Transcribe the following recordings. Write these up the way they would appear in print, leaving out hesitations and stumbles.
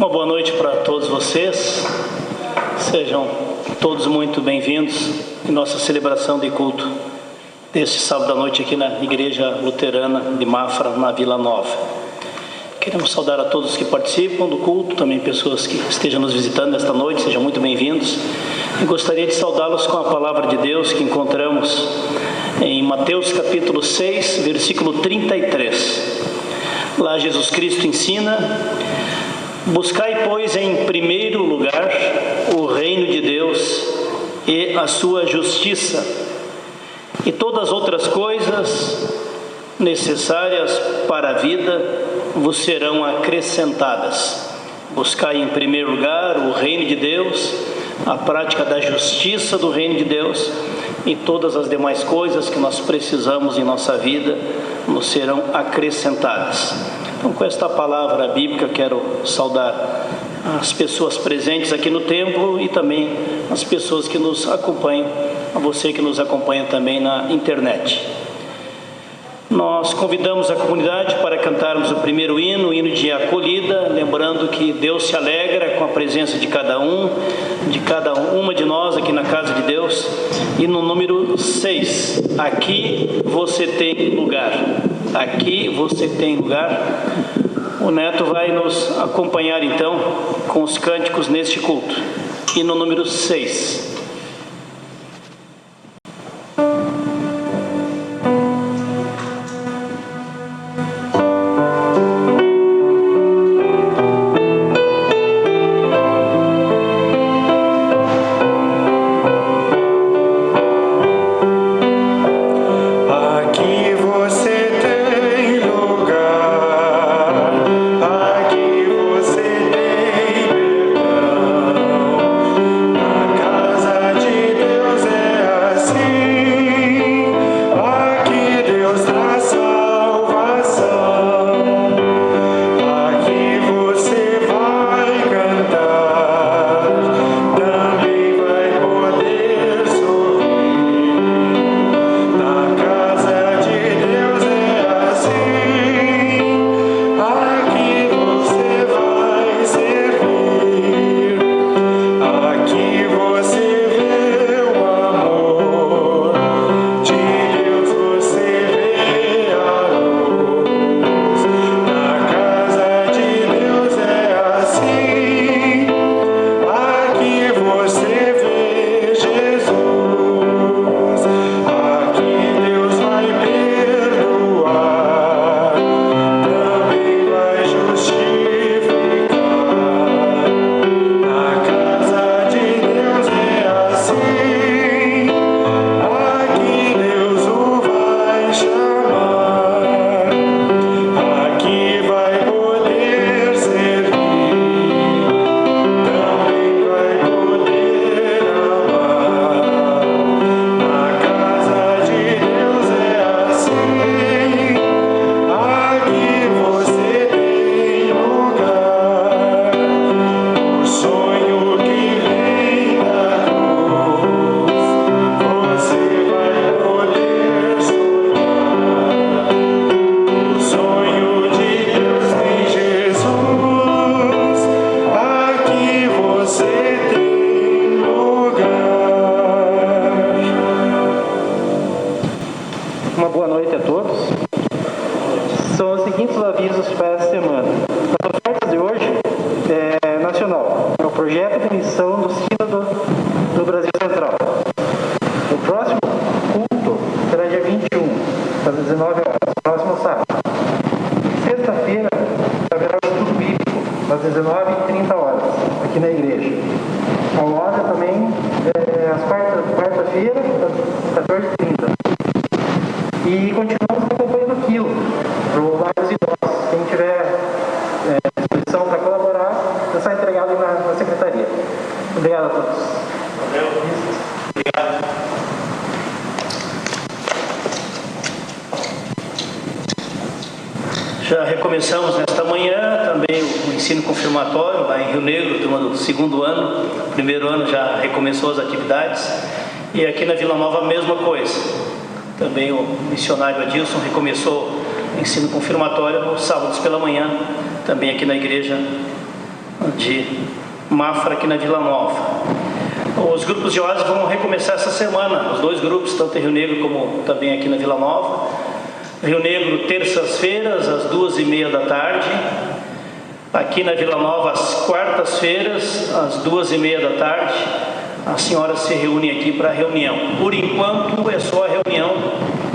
Uma boa noite para todos vocês. Sejam todos muito bem-vindos em nossa celebração de culto deste sábado à noite aqui na Igreja Luterana de Mafra, na Vila Nova. Queremos saudar a todos que participam do culto, também pessoas que estejam nos visitando nesta noite, sejam muito bem-vindos. E gostaria de saudá-los com a palavra de Deus que encontramos em Mateus capítulo 6, versículo 33. Lá Jesus Cristo ensina: buscai, pois, em primeiro lugar o reino de Deus e a sua justiça, e todas as outras coisas necessárias para a vida vos serão acrescentadas. Buscai em primeiro lugar o reino de Deus, a prática da justiça do reino de Deus, e todas as demais coisas que nós precisamos em nossa vida nos serão acrescentadas. Então, com esta palavra bíblica, quero saudar as pessoas presentes aqui no templo e também as pessoas que nos acompanham, a você que nos acompanha também na internet. Nós convidamos a comunidade para cantarmos o primeiro hino, o hino de acolhida, lembrando que Deus se alegra com a presença de cada uma de nós aqui na casa de Deus. E no número 6, aqui você tem lugar. Aqui você tem lugar. O Neto vai nos acompanhar então com os cânticos neste culto. E no número 6. Já recomeçamos nesta manhã também o ensino confirmatório lá em Rio Negro, turma do segundo ano. Primeiro ano já recomeçou as atividades. E aqui na Vila Nova a mesma coisa. Também o missionário Adilson recomeçou o ensino confirmatório nos sábados pela manhã, também aqui na igreja de Mafra aqui na Vila Nova. Os grupos de oásis vão recomeçar essa semana, os 2 grupos, tanto em Rio Negro como também aqui na Vila Nova. Rio Negro, terças-feiras, às 2h30 da tarde. Aqui na Vila Nova, às quartas-feiras, às 2h30 da tarde. As senhoras se reúnem aqui para a reunião. Por enquanto, é só a reunião,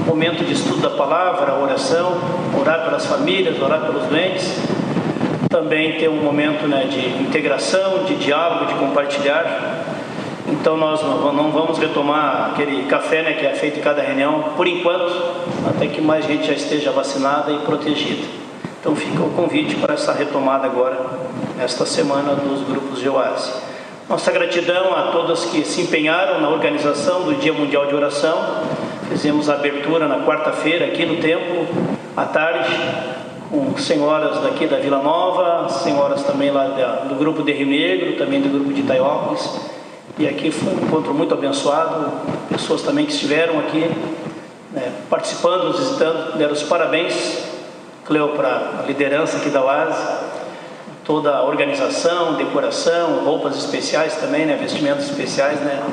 momento de estudo da palavra, oração, orar pelas famílias, orar pelos doentes. Também tem um momento, né, de integração, de diálogo, de compartilhar. Então nós não vamos retomar aquele café, né, que é feito em cada reunião, por enquanto, até que mais gente já esteja vacinada e protegida. Então fica o convite para essa retomada agora, esta semana, dos grupos de oásis. Nossa gratidão a todas que se empenharam na organização do Dia Mundial de Oração. Fizemos a abertura na quarta-feira aqui no templo, à tarde, com senhoras daqui da Vila Nova, senhoras também lá do grupo de Rio Negro, também do grupo de Itaiópolis. E aqui foi um encontro muito abençoado, pessoas também que estiveram aqui, né, participando, nos visitando, deram os parabéns, Cleo, para a liderança aqui da oásis, toda a organização, decoração, roupas especiais também, né, vestimentos especiais, né,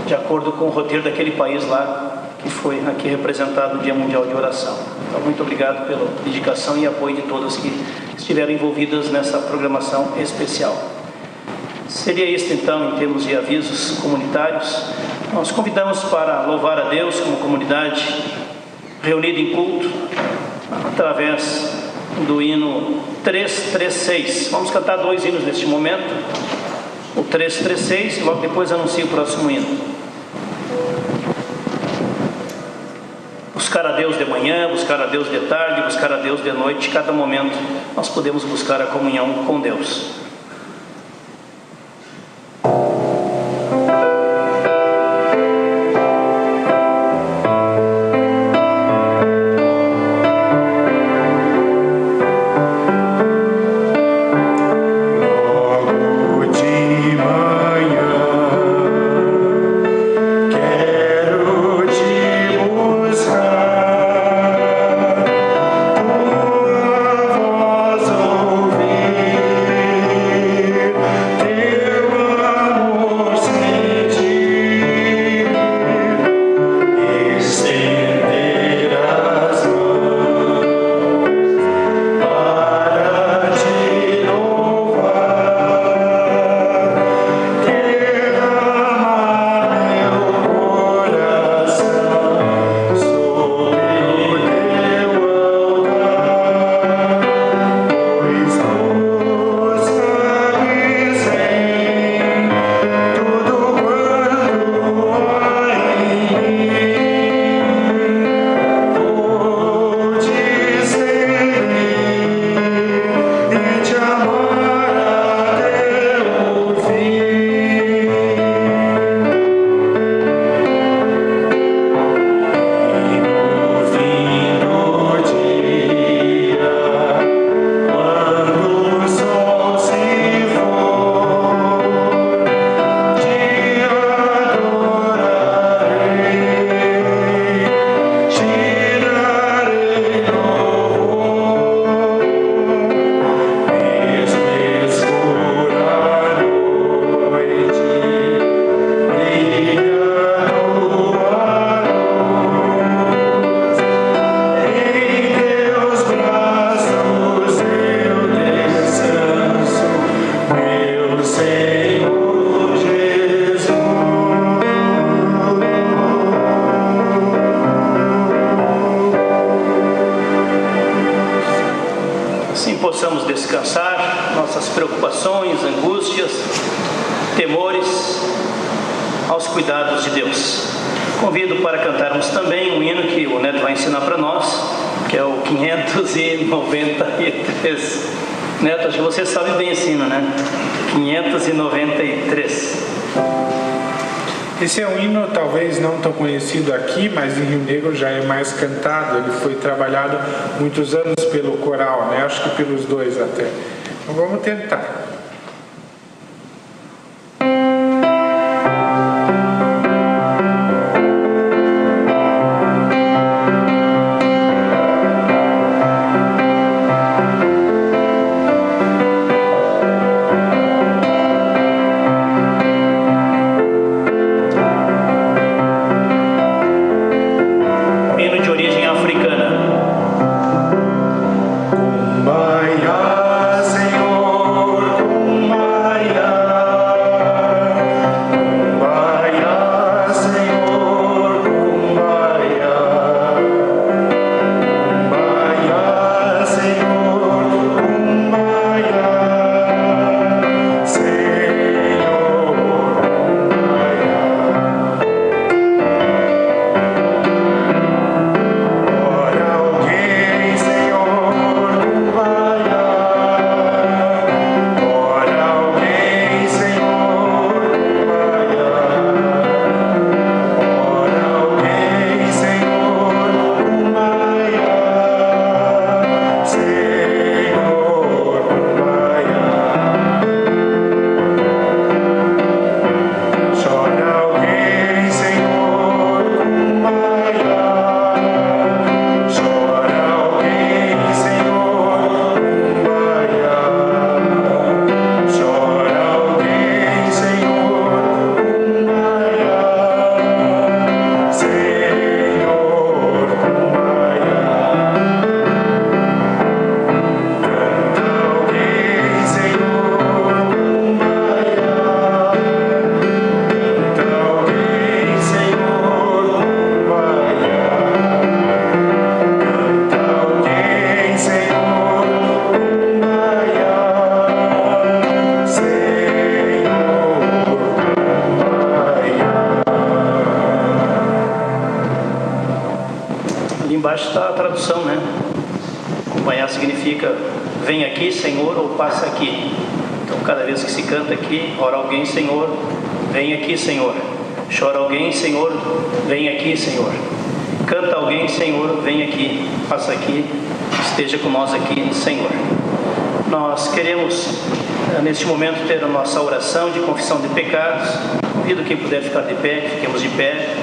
de acordo com o roteiro daquele país lá, que foi aqui representado no Dia Mundial de Oração. Então, muito obrigado pela dedicação e apoio de todas que estiveram envolvidas nessa programação especial. Seria isto, então, em termos de avisos comunitários. Nós convidamos para louvar a Deus como comunidade reunida em culto, através do hino 336. Vamos cantar 2 hinos neste momento. O 336 e logo depois anuncio o próximo hino. Buscar a Deus de manhã, buscar a Deus de tarde, buscar a Deus de noite. Cada momento nós podemos buscar a comunhão com Deus. Possamos descansar nossas preocupações, angústias, temores aos cuidados de Deus. Convido para cantarmos também um hino que o Neto vai ensinar para nós, que é o 593. Neto, acho que você sabe bem esse hino, né? 593. Esse é um hino talvez não tão conhecido aqui, mas em Rio Negro já é mais cantado. Ele foi trabalhado muitos anos pelo coral, né? Acho que pelos dois até. Então vamos tentar. Embaixo está a tradução, né? Acompanhar significa vem aqui, Senhor, ou passa aqui. Então, cada vez que se canta aqui, ora alguém, Senhor, vem aqui, Senhor. Chora alguém, Senhor, vem aqui, Senhor. Canta alguém, Senhor, vem aqui, passa aqui, esteja com nós aqui, Senhor. Nós queremos, neste momento, ter a nossa oração de confissão de pecados. Convido quem puder ficar de pé, fiquemos de pé.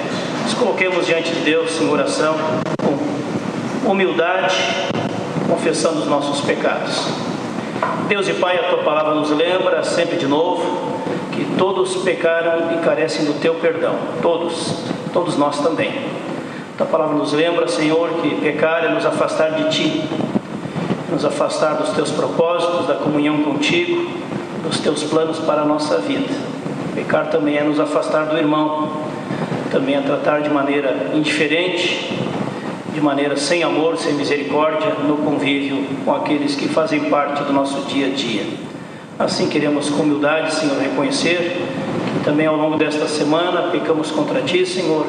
Nos coloquemos diante de Deus em oração, com humildade, confessando os nossos pecados. Deus e Pai, a Tua palavra nos lembra sempre de novo que todos pecaram e carecem do Teu perdão. Todos nós também. A Tua palavra nos lembra, Senhor, que pecar é nos afastar de Ti, nos afastar dos Teus propósitos, da comunhão contigo, dos Teus planos para a nossa vida. Pecar também é nos afastar do irmão, também é tratar de maneira indiferente, de maneira sem amor, sem misericórdia, no convívio com aqueles que fazem parte do nosso dia a dia. Assim queremos com humildade, Senhor, reconhecer que também ao longo desta semana pecamos contra Ti, Senhor,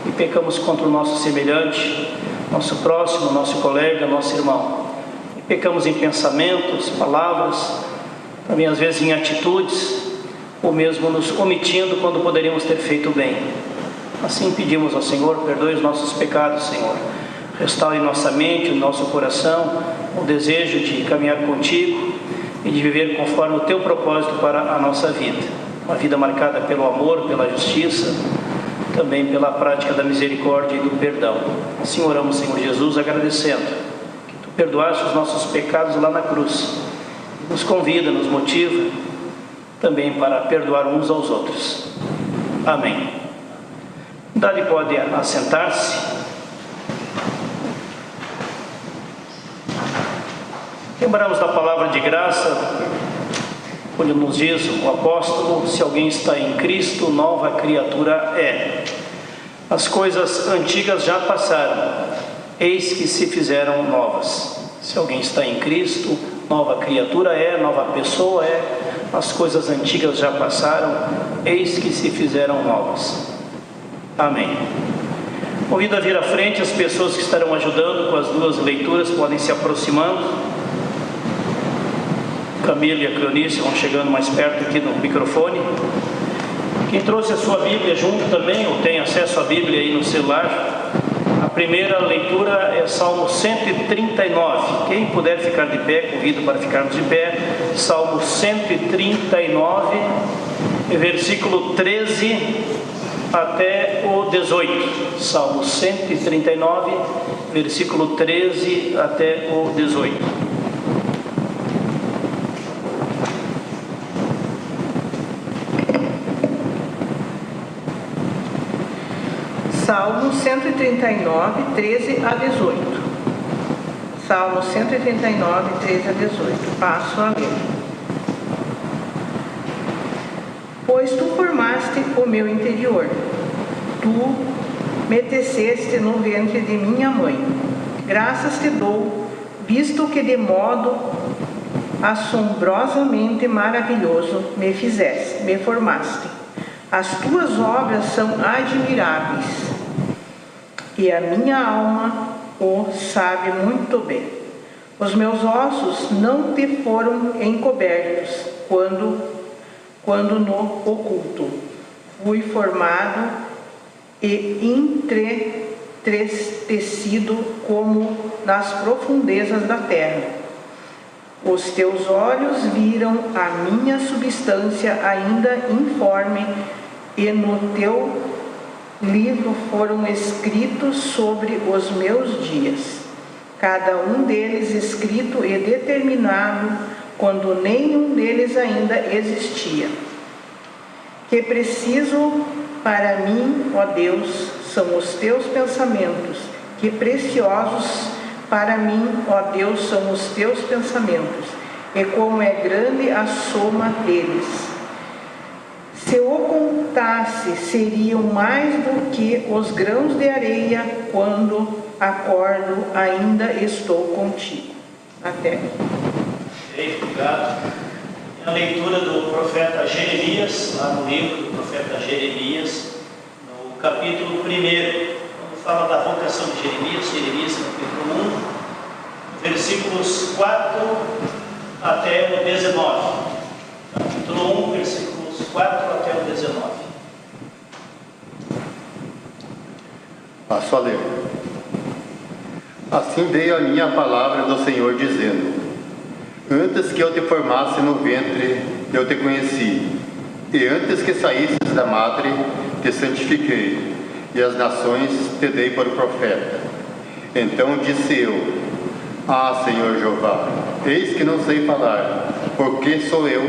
e pecamos contra o nosso semelhante, nosso próximo, nosso colega, nosso irmão. E pecamos em pensamentos, palavras, também às vezes em atitudes, ou mesmo nos omitindo quando poderíamos ter feito bem. Assim pedimos ao Senhor, perdoe os nossos pecados, Senhor. Restaure nossa mente, o nosso coração, o desejo de caminhar contigo e de viver conforme o Teu propósito para a nossa vida. Uma vida marcada pelo amor, pela justiça, também pela prática da misericórdia e do perdão. Assim oramos, Senhor Jesus, agradecendo que Tu perdoaste os nossos pecados lá na cruz. Nos convida, nos motiva também para perdoar uns aos outros. Amém. Dali pode assentar-se. Lembramos da palavra de graça, onde nos diz o apóstolo: se alguém está em Cristo, nova criatura é. As coisas antigas já passaram, eis que se fizeram novas. Se alguém está em Cristo, nova criatura é, nova pessoa é. As coisas antigas já passaram, eis que se fizeram novas. Amém. Convido a vir à frente as pessoas que estarão ajudando com as duas leituras, podem se aproximando. Camila e a Cleonice vão chegando mais perto aqui no microfone. Quem trouxe a sua Bíblia junto também, ou tem acesso à Bíblia aí no celular, a primeira leitura é Salmo 139. Quem puder ficar de pé, convido para ficarmos de pé. Salmo 139, versículo 13 até o 18. Salmo 139, versículo 13 até o 18. Salmo 139, 13 a 18. Salmo 139, 13 a 18. Passo a ler. Pois Tu formaste o meu interior, Tu me teceste no ventre de minha mãe. Graças Te dou, visto que de modo assombrosamente maravilhoso me formaste. As Tuas obras são admiráveis, e a minha alma o sabe muito bem. Os meus ossos não Te foram encobertos quando no oculto fui formado e entretecido como nas profundezas da terra. Os Teus olhos viram a minha substância ainda informe, e no Teu livro foram escritos sobre os meus dias, cada um deles escrito e determinado quando nenhum deles ainda existia. Que preciso para mim, ó Deus, são os Teus pensamentos, que preciosos para mim, ó Deus, são os Teus pensamentos, e como é grande a soma deles. Se eu contasse, seriam mais do que os grãos de areia. Quando acordo, ainda estou contigo. Até. Obrigado. A leitura do profeta Jeremias, lá no livro do profeta Jeremias, no capítulo 1. Vamos fala da vocação de Jeremias, capítulo 1, versículos 4 até o 19. Capítulo 1, versículos 4 até o 19. Passo a ler. Assim veio a minha palavra do Senhor, dizendo: Antes que eu te formasse no ventre, eu te conheci, e antes que saísses da madre, te santifiquei, e as nações te dei por profeta. Então disse eu: Ah, Senhor Jeová, eis que não sei falar, porque sou eu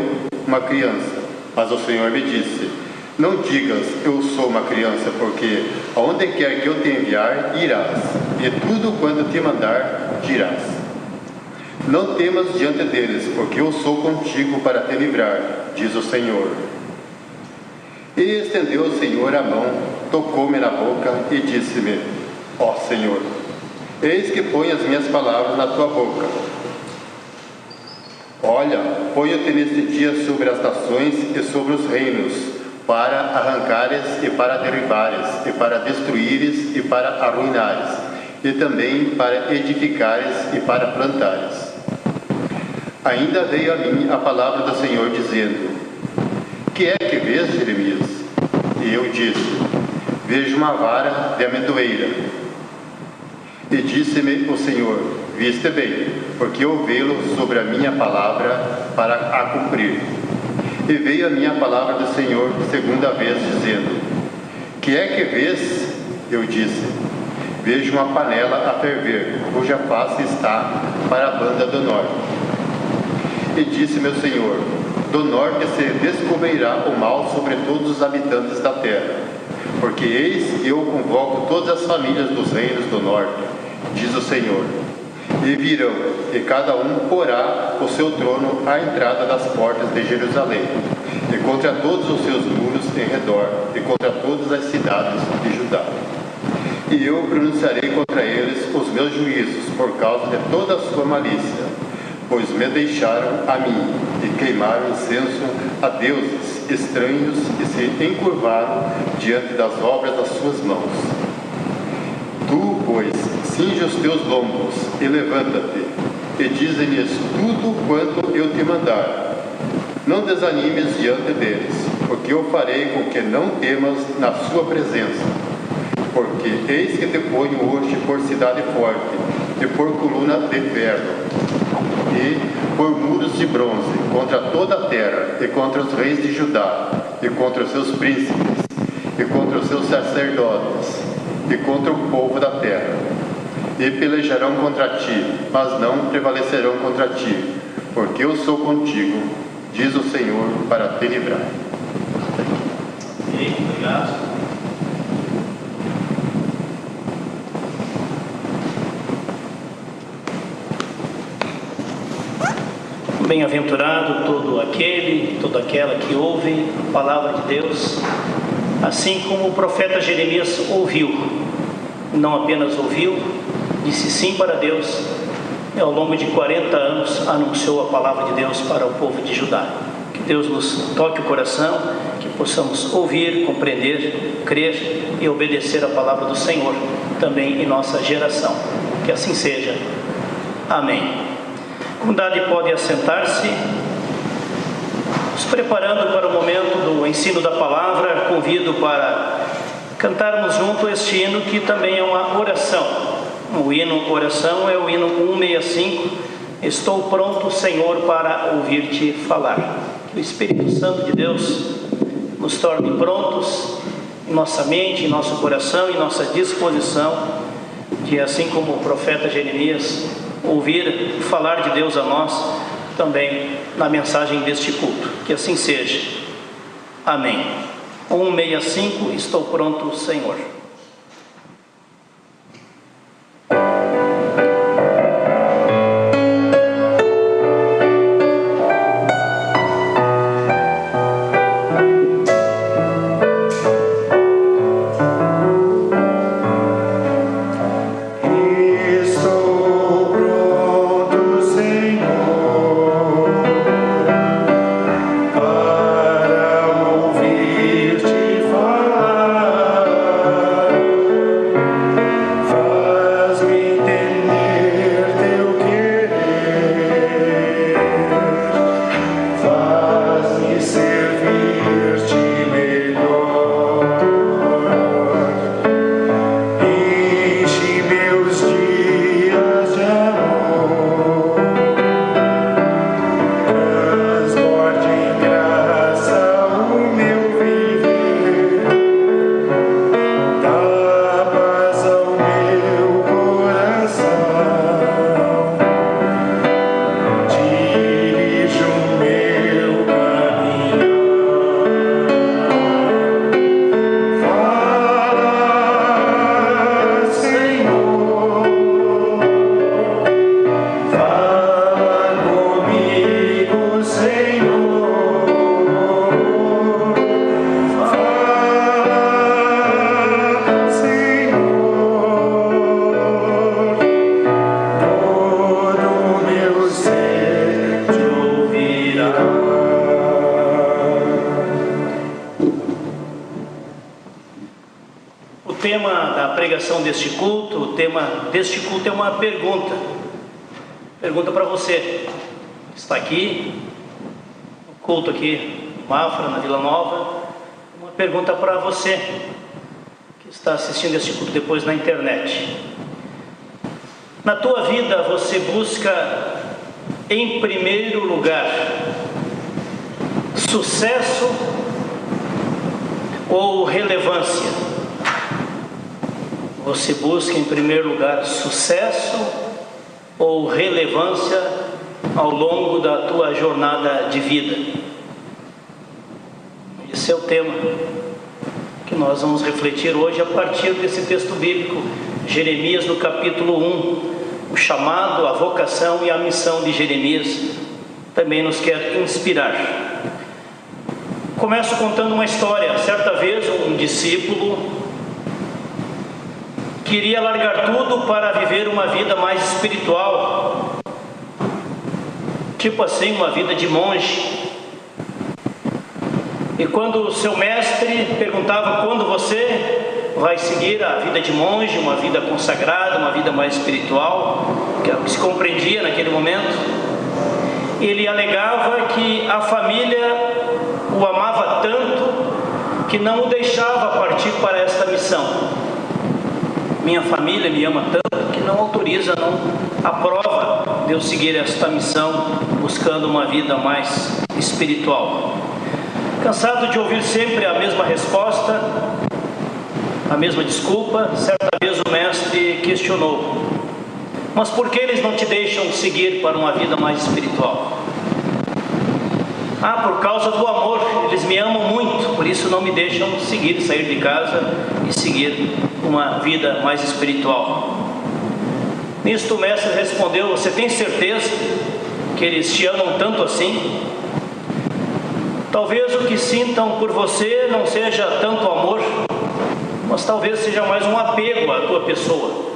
uma criança. Mas o Senhor me disse: Não digas, eu sou uma criança, porque aonde quer que eu te enviar, irás, e tudo quanto te mandar, dirás. Não temas diante deles, porque eu sou contigo para te livrar, diz o Senhor. E estendeu o Senhor a mão, tocou-me na boca e disse-me: Ó Senhor, eis que ponho as minhas palavras na tua boca. Olha, ponho-te neste dia sobre as nações e sobre os reinos, para arrancares e para derribares, e para destruíres e para arruinares, e também para edificares e para plantares. Ainda veio a mim a palavra do Senhor, dizendo: Que é que vês, Jeremias? E eu disse: Vejo uma vara de amendoeira. E disse-me o Senhor: Viste bem, porque eu velo sobre a minha palavra para a cumprir. E veio a minha palavra do Senhor segunda vez, dizendo: Que é que vês? Eu disse: Vejo uma panela a ferver, cuja face está para a banda do norte. E disse meu Senhor: Do norte se descobrirá o mal sobre todos os habitantes da terra, porque eis eu convoco todas as famílias dos reinos do norte, diz o Senhor. E virão, e cada um porá o seu trono à entrada das portas de Jerusalém, e contra todos os seus muros em redor, e contra todas as cidades de Judá. E eu pronunciarei contra eles os meus juízos, por causa de toda a sua malícia, pois me deixaram a mim, e queimaram incenso a deuses estranhos, e se encurvaram diante das obras das suas mãos. Tu, pois, cinge os teus lombos, e levanta-te, e dize-lhes tudo quanto eu te mandar. Não desanimes diante deles, porque eu farei com que não temas na sua presença. Porque eis que te ponho hoje por cidade forte, e por coluna de ferro, e por muros de bronze, contra toda a terra, e contra os reis de Judá, e contra os seus príncipes, e contra os seus sacerdotes, e contra o povo da terra. E pelejarão contra ti, mas não prevalecerão contra ti, porque eu sou contigo, diz o Senhor, para te livrar. Obrigado. Bem-aventurado todo aquele, toda aquela que ouve a palavra de Deus, assim como o profeta Jeremias ouviu. Não apenas ouviu, disse sim para Deus, e ao longo de 40 anos anunciou a palavra de Deus para o povo de Judá. Que Deus nos toque o coração, que possamos ouvir, compreender, crer e obedecer a palavra do Senhor também em nossa geração. Que assim seja. Amém. A comunidade pode assentar-se. Nos preparando para o momento do ensino da palavra, convido para cantarmos junto este hino, que também é uma oração. O hino oração é o hino 165, Estou pronto, Senhor, para ouvir-te falar. Que o Espírito Santo de Deus nos torne prontos em nossa mente, em nosso coração, em nossa disposição, de, assim como o profeta Jeremias, ouvir falar de Deus a nós, também na mensagem deste culto. Que assim seja. Amém. 165, Estou pronto, Senhor. Para ouvir-te falar. tema da pregação deste culto, o tema deste culto é uma pergunta. Pergunta para você que está aqui, no culto aqui em Mafra, na Vila Nova. Uma pergunta para você que está assistindo este culto depois na internet. Na tua vida você busca, em primeiro lugar, sucesso ou relevância? Você busca em primeiro lugar sucesso ou relevância ao longo da tua jornada de vida? Esse é o tema que nós vamos refletir hoje a partir desse texto bíblico, Jeremias no capítulo 1. O chamado, a vocação e a missão de Jeremias também nos quer inspirar. Começo contando uma história. Certa vez um discípulo queria largar tudo para viver uma vida mais espiritual, tipo assim, uma vida de monge. E quando o seu mestre perguntava: quando você vai seguir a vida de monge, uma vida consagrada, uma vida mais espiritual, que é o que se compreendia naquele momento, ele alegava que a família o amava tanto que não o deixava partir para esta missão. Minha família me ama tanto que não autoriza, não aprova de eu seguir esta missão, buscando uma vida mais espiritual. Cansado de ouvir sempre a mesma resposta, a mesma desculpa, certa vez o mestre questionou: mas por que eles não te deixam seguir para uma vida mais espiritual? Ah, por causa do amor, eles me amam muito, por isso não me deixam seguir, sair de casa e seguir uma vida mais espiritual. Nisto o mestre respondeu: você tem certeza que eles te amam tanto assim? Talvez o que sintam por você não seja tanto amor, mas talvez seja mais um apego à tua pessoa.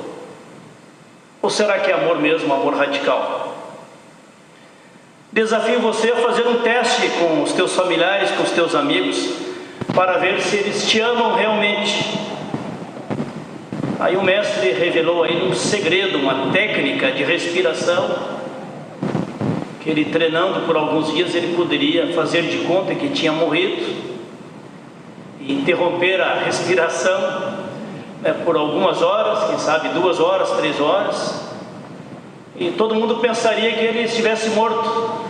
Ou será que é amor mesmo, amor radical? Desafio você a fazer um teste com os teus familiares, com os teus amigos, para ver se eles te amam realmente. Aí o mestre revelou a ele um segredo, uma técnica de respiração, que ele, treinando por alguns dias, ele poderia fazer de conta que tinha morrido e interromper a respiração por algumas horas, quem sabe 2 horas, 3 horas, e todo mundo pensaria que ele estivesse morto,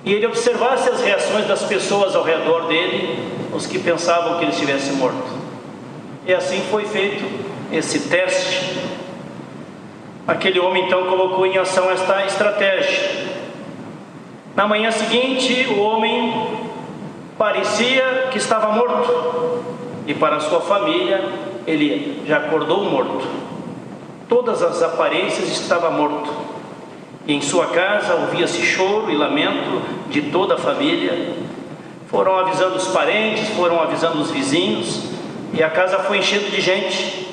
e ele observasse as reações das pessoas ao redor dele, os que pensavam que ele estivesse morto. E assim foi feito esse teste. Aquele homem então colocou em ação esta estratégia. Na manhã seguinte, o homem parecia que estava morto, e para a sua família ele já acordou morto. Todas as aparências estava morto, e em sua casa ouvia-se choro e lamento de toda a família. Foram avisando os parentes, foram avisando os vizinhos, e a casa foi enchendo de gente.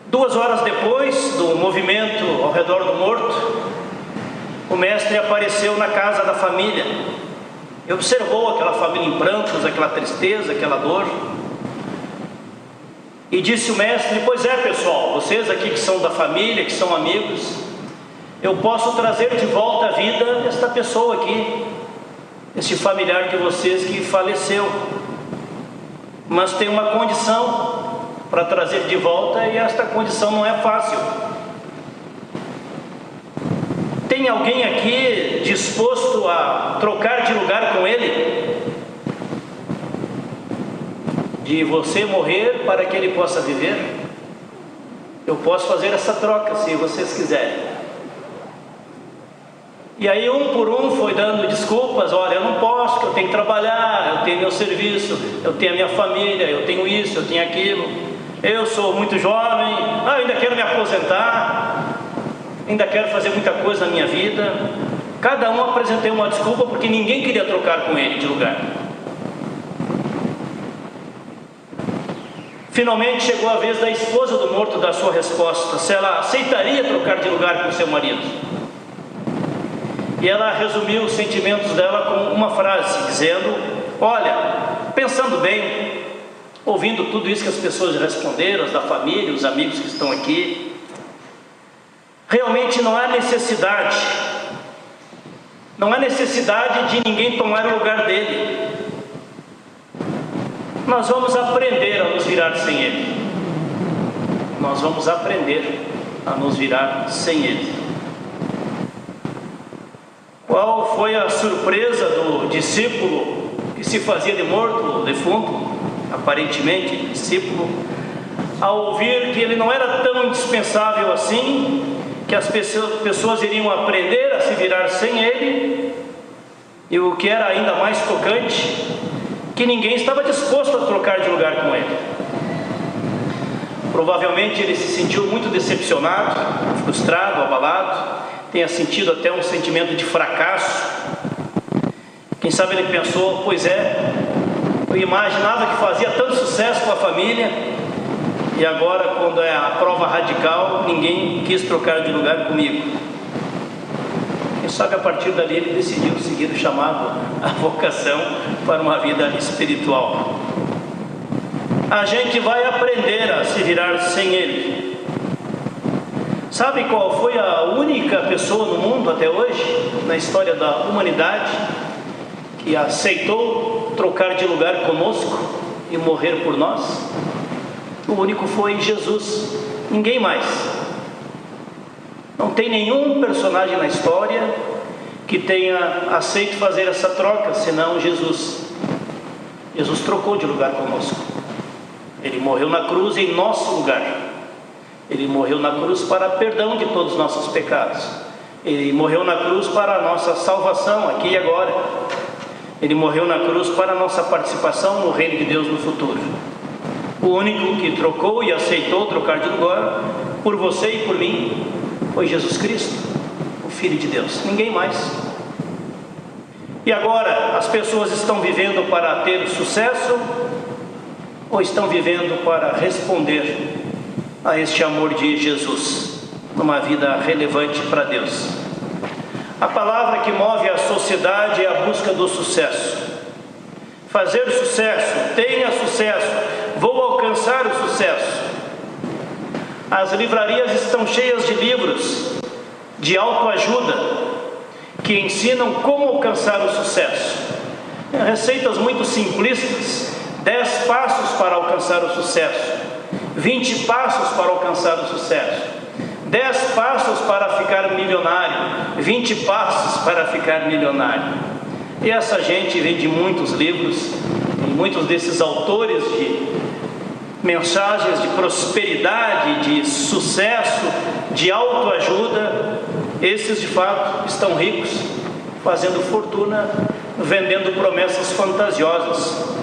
2 horas depois do movimento ao redor do morto, o mestre apareceu na casa da família e observou aquela família em prantos, aquela tristeza, aquela dor. E disse o mestre: pois é, pessoal, vocês aqui que são da família, que são amigos, eu posso trazer de volta à vida esta pessoa aqui, este familiar de vocês que faleceu, mas tem uma condição para trazer de volta, e esta condição não é fácil. Tem alguém aqui disposto a trocar de lugar com ele? De você morrer para que ele possa viver? Eu posso fazer essa troca, se vocês quiserem. E aí um por um foi dando desculpas: olha, eu não posso, eu tenho que trabalhar, eu tenho meu serviço, eu tenho a minha família, eu tenho isso, eu tenho aquilo. Eu sou muito jovem, ainda quero me aposentar, ainda quero fazer muita coisa na minha vida. Cada um apresentou uma desculpa, porque ninguém queria trocar com ele de lugar. Finalmente chegou a vez da esposa do morto dar sua resposta, se ela aceitaria trocar de lugar com seu marido. E ela resumiu os sentimentos dela com uma frase, dizendo: olha, pensando bem, ouvindo tudo isso que as pessoas responderam, as da família, os amigos que estão aqui. Realmente não há necessidade de ninguém tomar o lugar dele. Nós vamos aprender a nos virar sem ele. Nós vamos aprender a nos virar sem ele. Qual foi a surpresa do discípulo que se fazia de morto, defunto, aparentemente discípulo, ao ouvir que ele não era tão indispensável assim, que as pessoas iriam aprender a se virar sem ele, e o que era ainda mais tocante, que ninguém estava disposto a trocar de lugar com ele. Provavelmente ele se sentiu muito decepcionado, frustrado, abalado, tenha sentido até um sentimento de fracasso. Quem sabe ele pensou, pois é, eu imaginava que fazia tanto sucesso com a família, e agora, quando é a prova radical, ninguém quis trocar de lugar comigo. Quem sabe a partir dali ele decidiu seguir o chamado, a vocação para uma vida espiritual. A gente vai aprender a se virar sem ele. Sabe qual foi a única pessoa no mundo até hoje, na história da humanidade, que aceitou trocar de lugar conosco e morrer por nós? O único foi Jesus, ninguém mais. Não tem nenhum personagem na história que tenha aceito fazer essa troca, senão Jesus. Jesus trocou de lugar conosco. Ele morreu na cruz em nosso lugar. Ele morreu na cruz para perdão de todos os nossos pecados. Ele morreu na cruz para a nossa salvação aqui e agora. Ele morreu na cruz para a nossa participação no reino de Deus no futuro. O único que trocou e aceitou trocar de lugar por você e por mim foi Jesus Cristo, o Filho de Deus, ninguém mais. E agora, as pessoas estão vivendo para ter sucesso ou estão vivendo para responder a este amor de Jesus, numa vida relevante para Deus? A palavra que move a sociedade é a busca do sucesso. Fazer sucesso, tenha sucesso, vou alcançar o sucesso. As livrarias estão cheias de livros de autoajuda que ensinam como alcançar o sucesso. Receitas muito simplistas: 10 passos para alcançar o sucesso, 20 passos para alcançar o sucesso, 10 passos para ficar milionário, 20 passos para ficar milionário. E essa gente vende muitos livros, e muitos desses autores de mensagens de prosperidade, de sucesso, de autoajuda, esses de fato estão ricos, fazendo fortuna, vendendo promessas fantasiosas.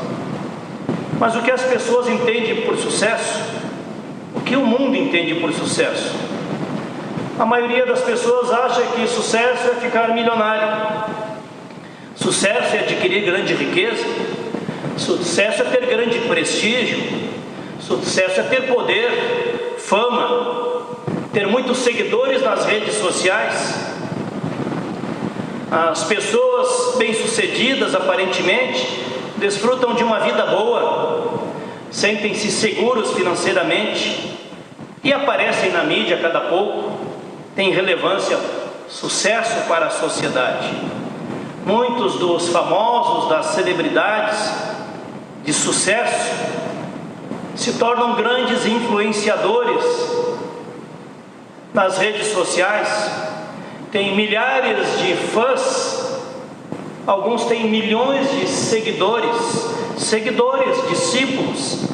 Mas o que as pessoas entendem por sucesso? O que o mundo entende por sucesso? A maioria das pessoas acha que sucesso é ficar milionário. Sucesso é adquirir grande riqueza. Sucesso é ter grande prestígio. Sucesso é ter poder, fama, ter muitos seguidores nas redes sociais. As pessoas bem-sucedidas, aparentemente, desfrutam de uma vida boa, sentem-se seguros financeiramente e aparecem na mídia a cada pouco, têm relevância, sucesso para a sociedade. Muitos dos famosos, das celebridades de sucesso, se tornam grandes influenciadores nas redes sociais, têm milhares de fãs, alguns têm milhões de seguidores, discípulos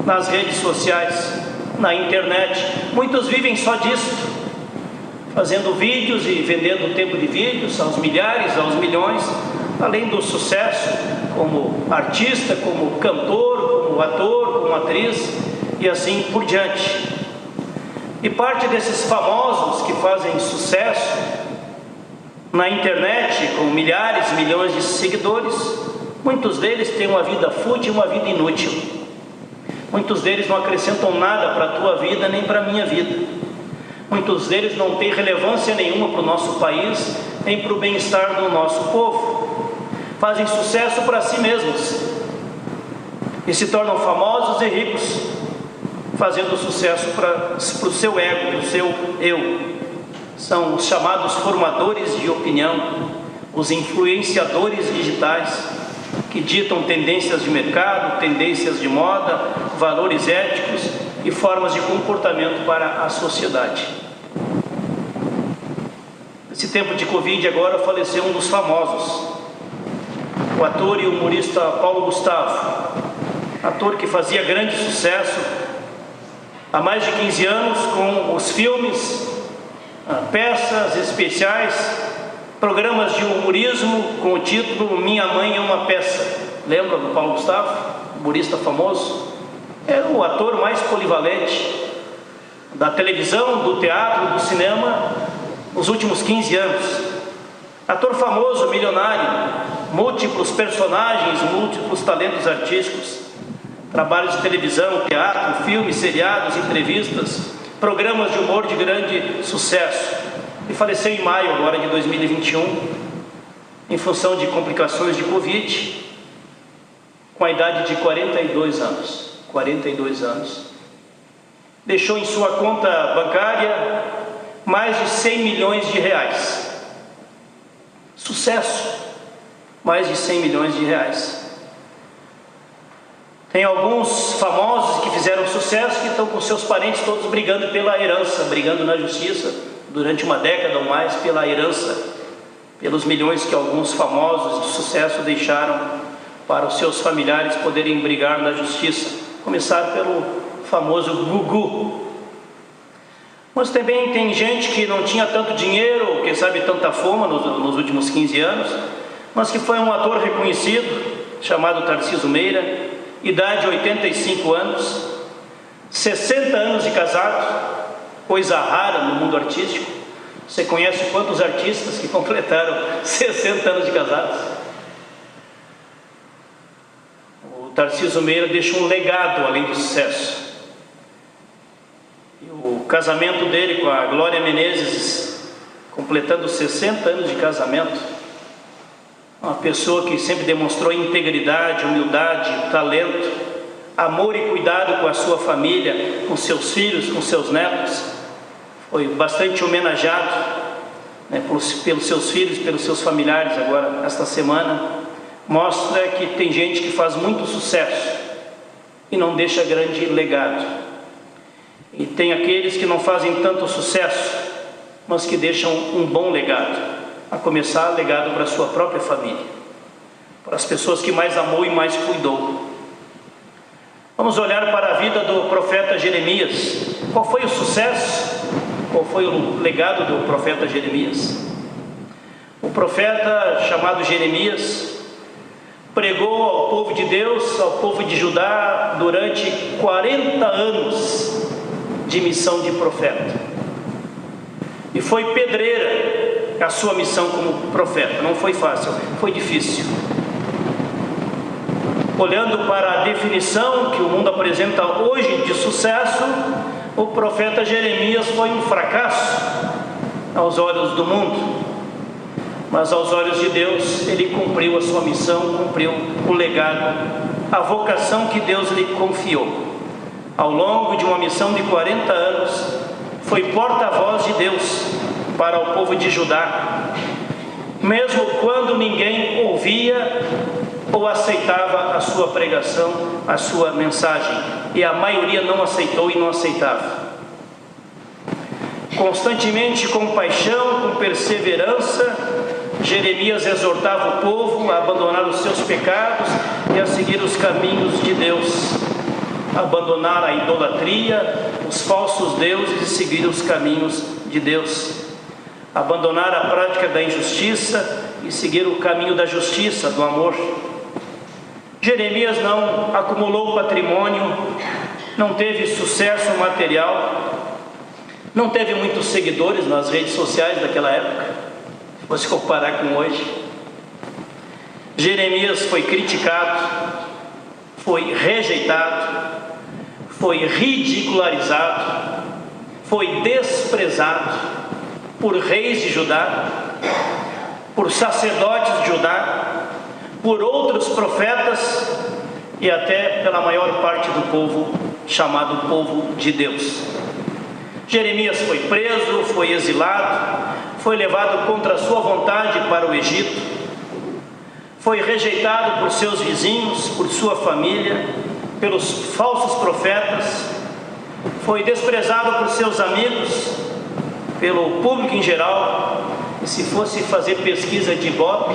nas redes sociais, na internet. Muitos vivem só disso, fazendo vídeos e vendendo tempo de vídeos aos milhares, aos milhões, além do sucesso como artista, como cantor, como ator, como atriz e assim por diante. E parte desses famosos que fazem sucesso na internet, com milhares, milhões de seguidores, muitos deles têm uma vida fútil e uma vida inútil. Muitos deles não acrescentam nada para a tua vida nem para a minha vida. Muitos deles não têm relevância nenhuma para o nosso país, nem para o bem-estar do nosso povo. Fazem sucesso para si mesmos. e se tornam famosos e ricos, fazendo sucesso para o seu ego, para o seu eu. São os chamados formadores de opinião, os influenciadores digitais, que ditam tendências de mercado, tendências de moda, valores éticos e formas de comportamento para a sociedade. Nesse tempo de Covid agora faleceu um dos famosos, o ator e humorista Paulo Gustavo, ator que fazia grande sucesso há mais de 15 anos com os filmes, peças especiais, programas de humorismo com o título Minha Mãe é uma Peça. Lembra do Paulo Gustavo, humorista famoso? Era o ator mais polivalente da televisão, do teatro, do cinema nos últimos 15 anos. Ator famoso, milionário, múltiplos personagens, múltiplos talentos artísticos, trabalhos de televisão, teatro, filmes, seriados, entrevistas, programas de humor de grande sucesso. E faleceu em maio agora de 2021, em função de complicações de Covid, com a idade de 42 anos. 42 anos. Deixou em sua conta bancária mais de 100 milhões de reais. Sucesso, mais de 100 milhões de reais. Tem alguns famosos que fizeram sucesso que estão com seus parentes todos brigando pela herança, brigando na justiça, durante uma década ou mais, pela herança, pelos milhões que alguns famosos de sucesso deixaram para os seus familiares poderem brigar na justiça. Começar pelo famoso Gugu. Mas também tem gente que não tinha tanto dinheiro, quem sabe tanta fama nos últimos 15 anos, mas que foi um ator reconhecido, chamado Tarcísio Meira, idade 85 anos, 60 anos de casado, coisa rara no mundo artístico. Você conhece quantos artistas que completaram 60 anos de casados? O Tarcísio Meira deixa um legado além do sucesso. E o casamento dele com a Glória Menezes, completando 60 anos de casamento, uma pessoa que sempre demonstrou integridade, humildade, talento, amor e cuidado com a sua família, com seus filhos, com seus netos. Foi bastante homenageado, né, pelos seus filhos, pelos seus familiares agora, esta semana. Mostra que tem gente que faz muito sucesso e não deixa grande legado. E tem aqueles que não fazem tanto sucesso, mas que deixam um bom legado, a começar legado para a sua própria família, para as pessoas que mais amou e mais cuidou. Vamos olhar para a vida do profeta Jeremias. Qual foi o sucesso? Qual foi o legado do profeta Jeremias? O profeta chamado Jeremias pregou ao povo de Deus, ao povo de Judá, durante 40 anos de missão de profeta. E foi pedreira a sua missão como profeta. Não foi fácil, foi difícil. Olhando para a definição que o mundo apresenta hoje de sucesso, o profeta Jeremias foi um fracasso aos olhos do mundo. Mas aos olhos de Deus, ele cumpriu a sua missão, cumpriu o legado, a vocação que Deus lhe confiou. Ao longo de uma missão de 40 anos, foi porta-voz de Deus para o povo de Judá, mesmo quando ninguém ouvia ou aceitava a sua pregação, a sua mensagem, e a maioria não aceitou e não aceitava. Constantemente, com paixão, com perseverança, Jeremias exortava o povo a abandonar os seus pecados e a seguir os caminhos de Deus, abandonar a idolatria, os falsos deuses e seguir os caminhos de Deus, abandonar a prática da injustiça e seguir o caminho da justiça, do amor. Jeremias não acumulou patrimônio, não teve sucesso material, não teve muitos seguidores nas redes sociais daquela época, se fosse comparar com hoje. Jeremias foi criticado, foi rejeitado, foi ridicularizado, foi desprezado por reis de Judá, por sacerdotes de Judá, por outros profetas e até pela maior parte do povo chamado povo de Deus. Jeremias foi preso, foi exilado, foi levado contra a sua vontade para o Egito, foi rejeitado por seus vizinhos, por sua família, pelos falsos profetas, foi desprezado por seus amigos, pelo público em geral. E se fosse fazer pesquisa de Ibope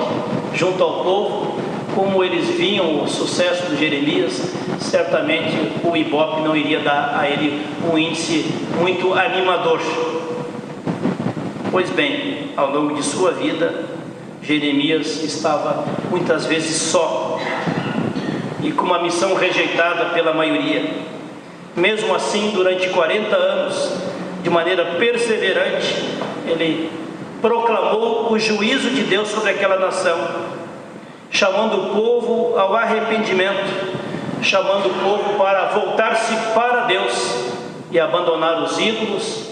junto ao povo, como eles viam o sucesso do Jeremias, certamente o Ibope não iria dar a ele um índice muito animador. Pois bem, ao longo de sua vida, Jeremias estava muitas vezes só e com uma missão rejeitada pela maioria. Mesmo assim, durante 40 anos, de maneira perseverante, ele proclamou o juízo de Deus sobre aquela nação, chamando o povo ao arrependimento, chamando o povo para voltar-se para Deus e abandonar os ídolos,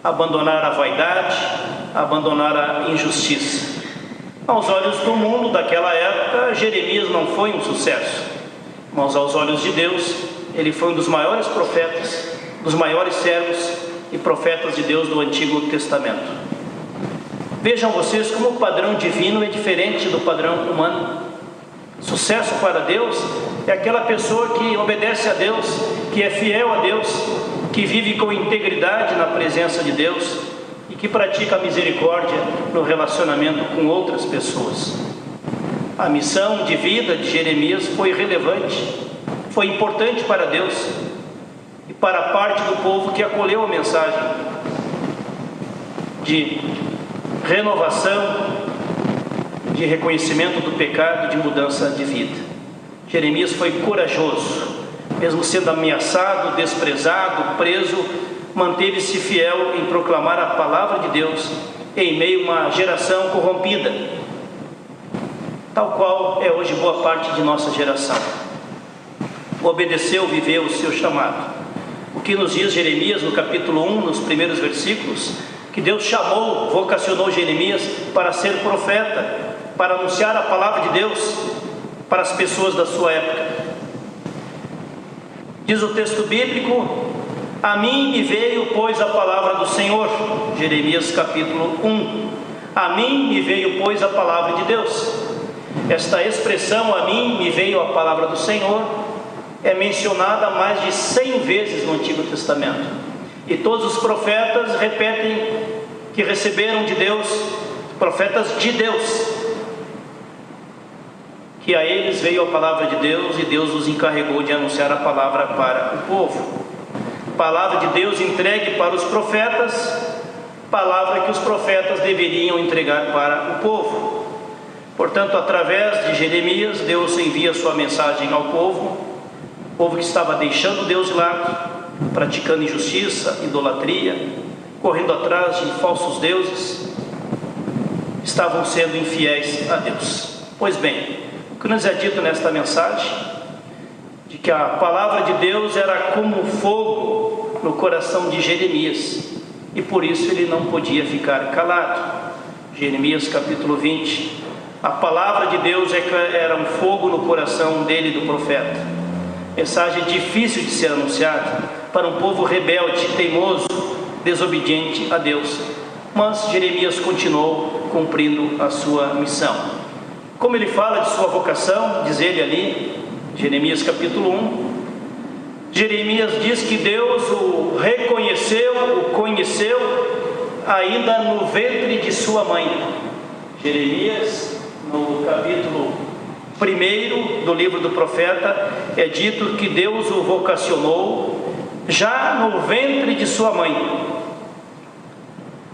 abandonar a vaidade, abandonar a injustiça. Aos olhos do mundo daquela época, Jeremias não foi um sucesso, mas aos olhos de Deus, ele foi um dos maiores profetas, dos maiores servos e profetas de Deus do Antigo Testamento. Vejam vocês como o padrão divino é diferente do padrão humano. Sucesso para Deus é aquela pessoa que obedece a Deus, que é fiel a Deus, que vive com integridade na presença de Deus e que pratica a misericórdia no relacionamento com outras pessoas. A missão de vida de Jeremias foi relevante, foi importante para Deus e para a parte do povo que acolheu a mensagem de renovação, de reconhecimento do pecado, de mudança de vida. Jeremias foi corajoso, mesmo sendo ameaçado, desprezado, preso, manteve-se fiel em proclamar a palavra de Deus em meio a uma geração corrompida, tal qual é hoje boa parte de nossa geração. Obedeceu, viveu o seu chamado. O que nos diz Jeremias no capítulo 1, nos primeiros versículos, que Deus chamou, vocacionou Jeremias para ser profeta, para anunciar a palavra de Deus para as pessoas da sua época. Diz o texto bíblico: a mim me veio, pois, a palavra do Senhor. Jeremias capítulo 1. A mim me veio, pois, a palavra de Deus. Esta expressão, a mim me veio a palavra do Senhor, é mencionada mais de 100 vezes no Antigo Testamento. E todos os profetas repetem que receberam de Deus, profetas de Deus, que a eles veio a palavra de Deus e Deus os encarregou de anunciar a palavra para o povo. Palavra de Deus entregue para os profetas, palavra que os profetas deveriam entregar para o povo. Portanto, através de Jeremias, Deus envia sua mensagem ao povo que estava deixando Deus de lado, praticando injustiça, idolatria, correndo atrás de falsos deuses, estavam sendo infiéis a Deus. Pois bem, o que nos é dito nesta mensagem, de que a palavra de Deus era como fogo no coração de Jeremias, e por isso ele não podia ficar calado. Jeremias capítulo 20, a palavra de Deus era um fogo no coração dele, do profeta. Mensagem difícil de ser anunciada para um povo rebelde, teimoso, desobediente a Deus. Mas Jeremias continuou cumprindo a sua missão. Como ele fala de sua vocação, diz ele ali, Jeremias capítulo 1, Jeremias diz que Deus o reconheceu, o conheceu ainda no ventre de sua mãe. Jeremias, no capítulo 1 do livro do profeta, é dito que Deus o vocacionou já no ventre de sua mãe.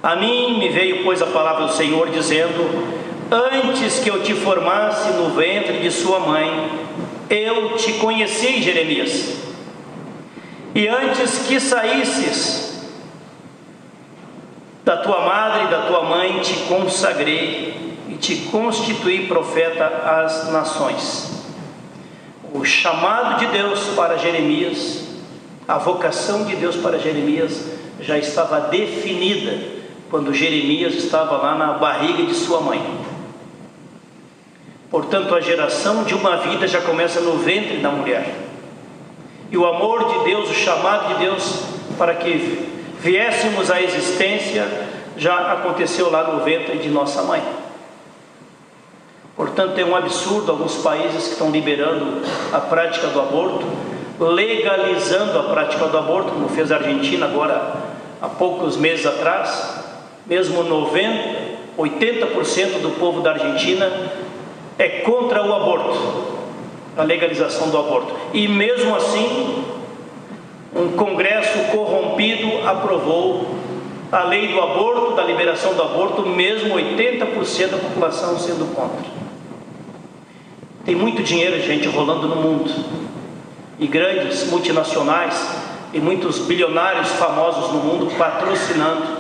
A mim me veio, pois, a palavra do Senhor, dizendo: antes que eu te formasse no ventre de sua mãe, eu te conheci, Jeremias. E antes que saísses da tua madre e da tua mãe, te consagrei e te constituí profeta às nações. O chamado de Deus para Jeremias, a vocação de Deus para Jeremias já estava definida quando Jeremias estava lá na barriga de sua mãe. Portanto, a geração de uma vida já começa no ventre da mulher. E o amor de Deus, o chamado de Deus para que viéssemos à existência, já aconteceu lá no ventre de nossa mãe. Portanto, é um absurdo alguns países que estão liberando a prática do aborto, legalizando a prática do aborto, como fez a Argentina agora há poucos meses atrás. Mesmo 80% do povo da Argentina é contra o aborto, a legalização do aborto. E mesmo assim, um congresso corrompido aprovou a lei do aborto, da liberação do aborto, mesmo 80% da população sendo contra. Tem muito dinheiro, gente, rolando no mundo, e grandes multinacionais e muitos bilionários famosos no mundo patrocinando,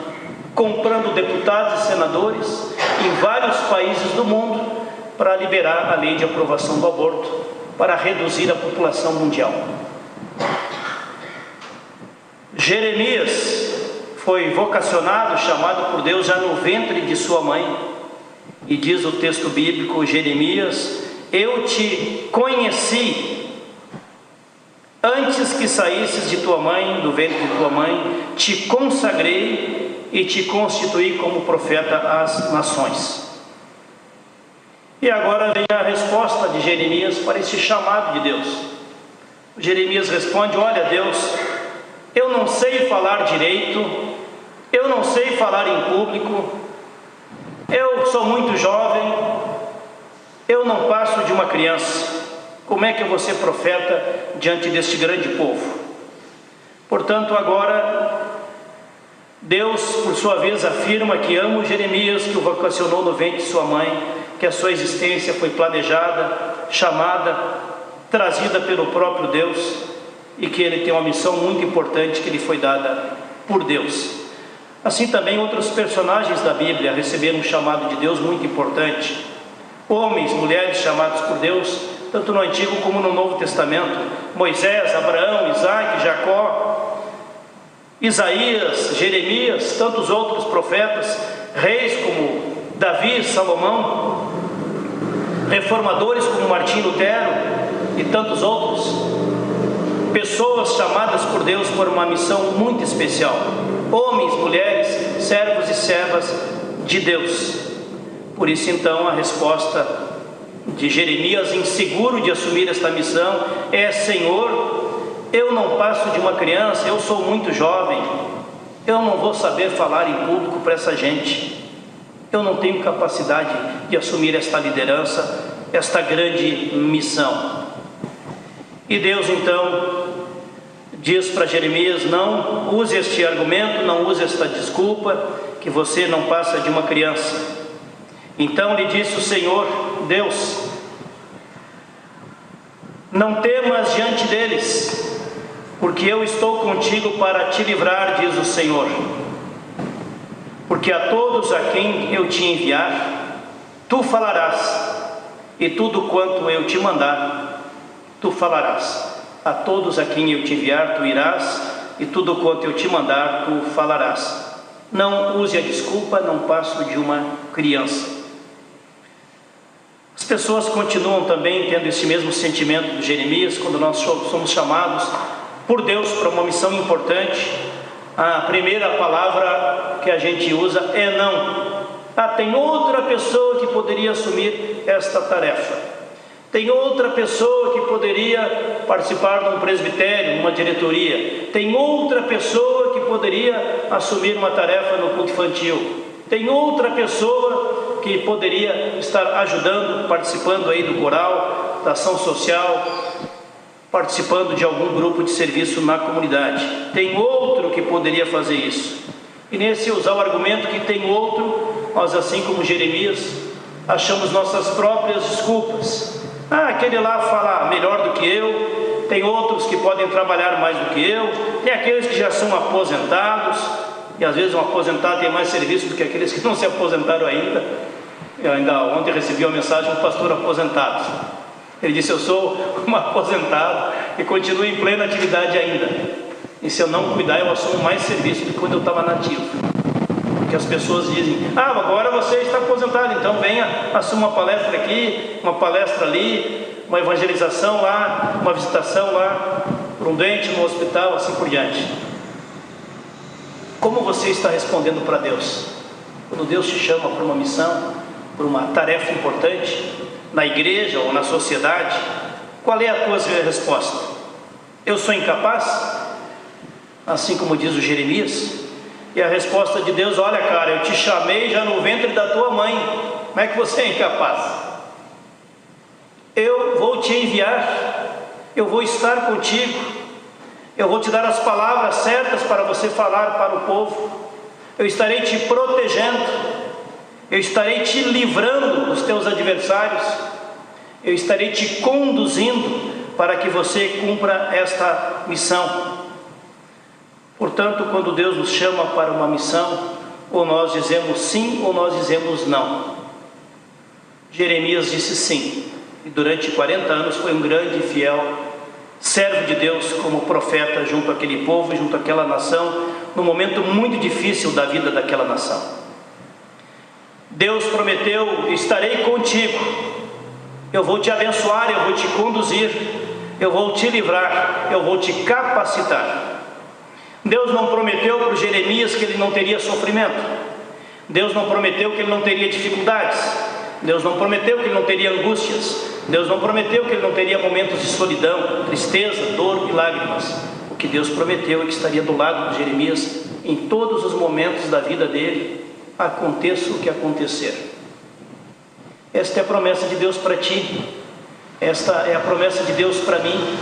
comprando deputados e senadores em vários países do mundo para liberar a lei de aprovação do aborto, para reduzir a população mundial. Jeremias foi vocacionado, chamado por Deus já no ventre de sua mãe, e diz o texto bíblico, Jeremias: eu te conheci antes que saísses de tua mãe, do ventre de tua mãe, te consagrei e te constituí como profeta às nações. E agora vem a resposta de Jeremias para esse chamado de Deus. Jeremias responde: olha, Deus, eu não sei falar direito, eu não sei falar em público, eu sou muito jovem, eu não passo de uma criança. Como é que eu vou ser profeta diante deste grande povo? Portanto, agora Deus, por sua vez, afirma que ama Jeremias, que o vocacionou no ventre de sua mãe, que a sua existência foi planejada, chamada, trazida pelo próprio Deus, e que ele tem uma missão muito importante que lhe foi dada por Deus. Assim também outros personagens da Bíblia receberam um chamado de Deus muito importante. Homens, mulheres chamados por Deus, tanto no Antigo como no Novo Testamento: Moisés, Abraão, Isaac, Jacó, Isaías, Jeremias, tantos outros profetas, reis como Davi, Salomão, reformadores como Martim Lutero e tantos outros. Pessoas chamadas por Deus por uma missão muito especial. Homens, mulheres, servos e servas de Deus. Por isso então a resposta de Jeremias, inseguro de assumir esta missão, é: Senhor, eu não passo de uma criança, eu sou muito jovem, eu não vou saber falar em público para essa gente, eu não tenho capacidade de assumir esta liderança, esta grande missão. E Deus então diz para Jeremias: não use este argumento, não use esta desculpa, que você não passa de uma criança. Então lhe disse o Senhor Deus: não temas diante deles, porque eu estou contigo para te livrar, diz o Senhor. Porque a todos a quem eu te enviar, tu falarás, e tudo quanto eu te mandar, tu falarás. A todos a quem eu te enviar, tu irás, e tudo quanto eu te mandar, tu falarás. Não use a desculpa, não passo de uma criança. As pessoas continuam também tendo esse mesmo sentimento de Jeremias quando nós somos chamados por Deus para uma missão importante. A primeira palavra que a gente usa é não. Tem outra pessoa que poderia assumir esta tarefa. Tem outra pessoa que poderia participar de um presbitério, uma diretoria. Tem outra pessoa que poderia assumir uma tarefa no culto infantil. Tem outra pessoa que poderia estar ajudando, participando aí do coral, da ação social, participando de algum grupo de serviço na comunidade. Tem outro que poderia fazer isso. E nesse usar o argumento que tem outro, nós, assim como Jeremias, achamos nossas próprias desculpas. Aquele lá fala melhor do que eu, tem outros que podem trabalhar mais do que eu, tem aqueles que já são aposentados, e às vezes um aposentado tem mais serviço do que aqueles que não se aposentaram ainda. Eu ainda ontem recebi uma mensagem de um pastor aposentado. Ele disse: eu sou um aposentado e continuo em plena atividade ainda, e se eu não cuidar eu assumo mais serviço do que quando eu estava nativo. Porque as pessoas dizem: ah, agora você está aposentado, então venha, assuma uma palestra aqui, uma palestra ali, uma evangelização lá, uma visitação lá, por um doente no hospital, assim por diante. Como você está respondendo para Deus? Quando Deus te chama para uma missão, por uma tarefa importante, na igreja ou na sociedade, qual é a tua resposta? Eu sou incapaz? Assim como diz o Jeremias. E a resposta de Deus: olha, cara, eu te chamei já no ventre da tua mãe, como é que você é incapaz? Eu vou te enviar, eu vou estar contigo, eu vou te dar as palavras certas para você falar para o povo, eu estarei te protegendo, eu estarei te livrando dos teus adversários, eu estarei te conduzindo para que você cumpra esta missão. Portanto, quando Deus nos chama para uma missão, ou nós dizemos sim ou nós dizemos não. Jeremias disse sim, e durante 40 anos foi um grande e fiel servo de Deus como profeta junto àquele povo, junto àquela nação, num momento muito difícil da vida daquela nação. Deus prometeu: estarei contigo, eu vou te abençoar, eu vou te conduzir, eu vou te livrar, eu vou te capacitar. Deus não prometeu para Jeremias que ele não teria sofrimento. Deus não prometeu que ele não teria dificuldades. Deus não prometeu que ele não teria angústias. Deus não prometeu que ele não teria momentos de solidão, tristeza, dor e lágrimas. O que Deus prometeu é que estaria do lado de Jeremias em todos os momentos da vida dele, aconteça o que acontecer. Esta é a promessa de Deus para ti. Esta é a promessa de Deus para mim.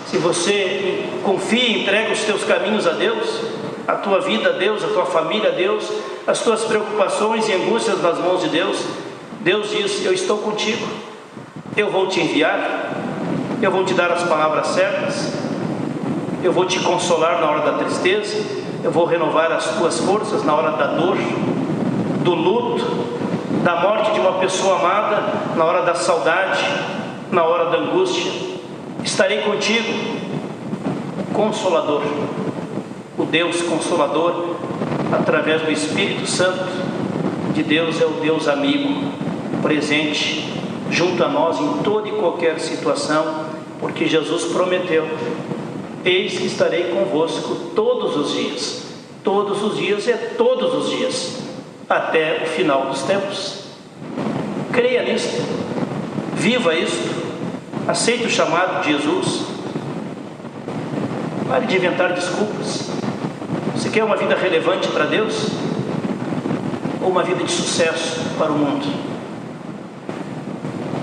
Se você confia e entrega os teus caminhos a Deus, a tua vida a Deus, a tua família a Deus, as tuas preocupações e angústias nas mãos de Deus, Deus diz: eu estou contigo, eu vou te enviar, eu vou te dar as palavras certas, eu vou te consolar na hora da tristeza, eu vou renovar as tuas forças na hora da dor, do luto, da morte de uma pessoa amada, na hora da saudade, na hora da angústia. Estarei contigo, Consolador, o Deus Consolador, através do Espírito Santo de Deus, é o Deus amigo, presente junto a nós em toda e qualquer situação, porque Jesus prometeu: eis que estarei convosco todos os dias. Todos os dias é todos os dias, até o final dos tempos. Creia nisto, viva isto. Aceite o chamado de Jesus. Pare de inventar desculpas. Você quer uma vida relevante para Deus? Ou uma vida de sucesso para o mundo?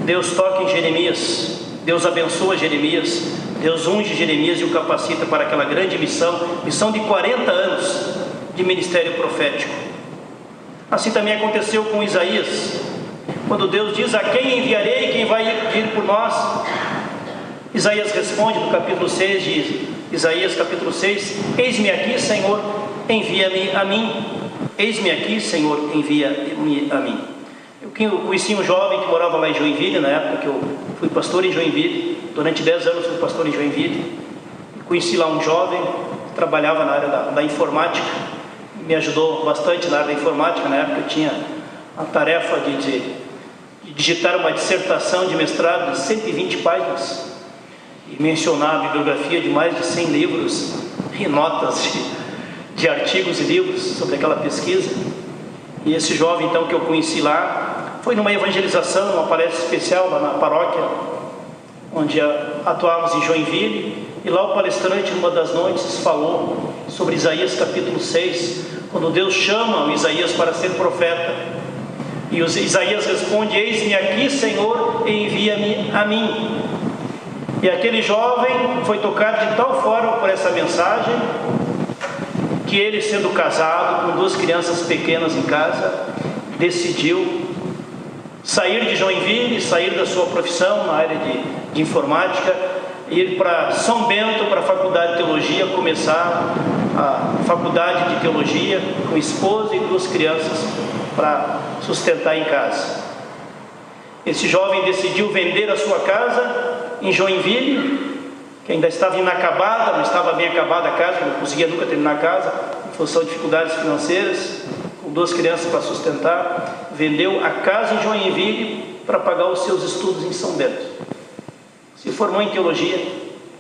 Deus toca em Jeremias, Deus abençoa Jeremias, Deus unge Jeremias e o capacita para aquela grande missão de 40 anos de ministério profético. Assim também aconteceu com Isaías. Quando Deus diz: a quem enviarei, quem vai ir por nós? Isaías responde no capítulo 6 de Isaías, capítulo 6: eis-me aqui, Senhor, envia-me a mim. Eis-me aqui, Senhor, envia-me a mim. Eu conheci um jovem que morava lá em Joinville, na época que eu fui pastor em Joinville. Durante 10 anos fui pastor em Joinville. Conheci lá um jovem que trabalhava na área da informática. Me ajudou bastante na área da informática. Na época eu tinha a tarefa de digitar uma dissertação de mestrado de 120 páginas e mencionar a bibliografia de mais de 100 livros e notas de artigos e livros sobre aquela pesquisa. E esse jovem então que eu conheci lá foi numa evangelização, numa palestra especial lá na paróquia onde atuávamos em Joinville, e lá o palestrante numa das noites falou sobre Isaías capítulo 6, quando Deus chama o Isaías para ser profeta. E Isaías responde: eis-me aqui, Senhor, envia-me a mim. E aquele jovem foi tocado de tal forma por essa mensagem que ele, sendo casado, com 2 crianças pequenas em casa, decidiu sair de Joinville, sair da sua profissão na área de informática, ir para São Bento, para a faculdade de teologia, começar a faculdade de teologia com esposa e 2 crianças para sustentar em casa. Esse jovem decidiu vender a sua casa em Joinville, que ainda estava inacabada, não estava bem acabada a casa, não conseguia nunca terminar a casa, em função de dificuldades financeiras, com 2 crianças para sustentar, vendeu a casa em Joinville para pagar os seus estudos em São Bento. Se formou em teologia,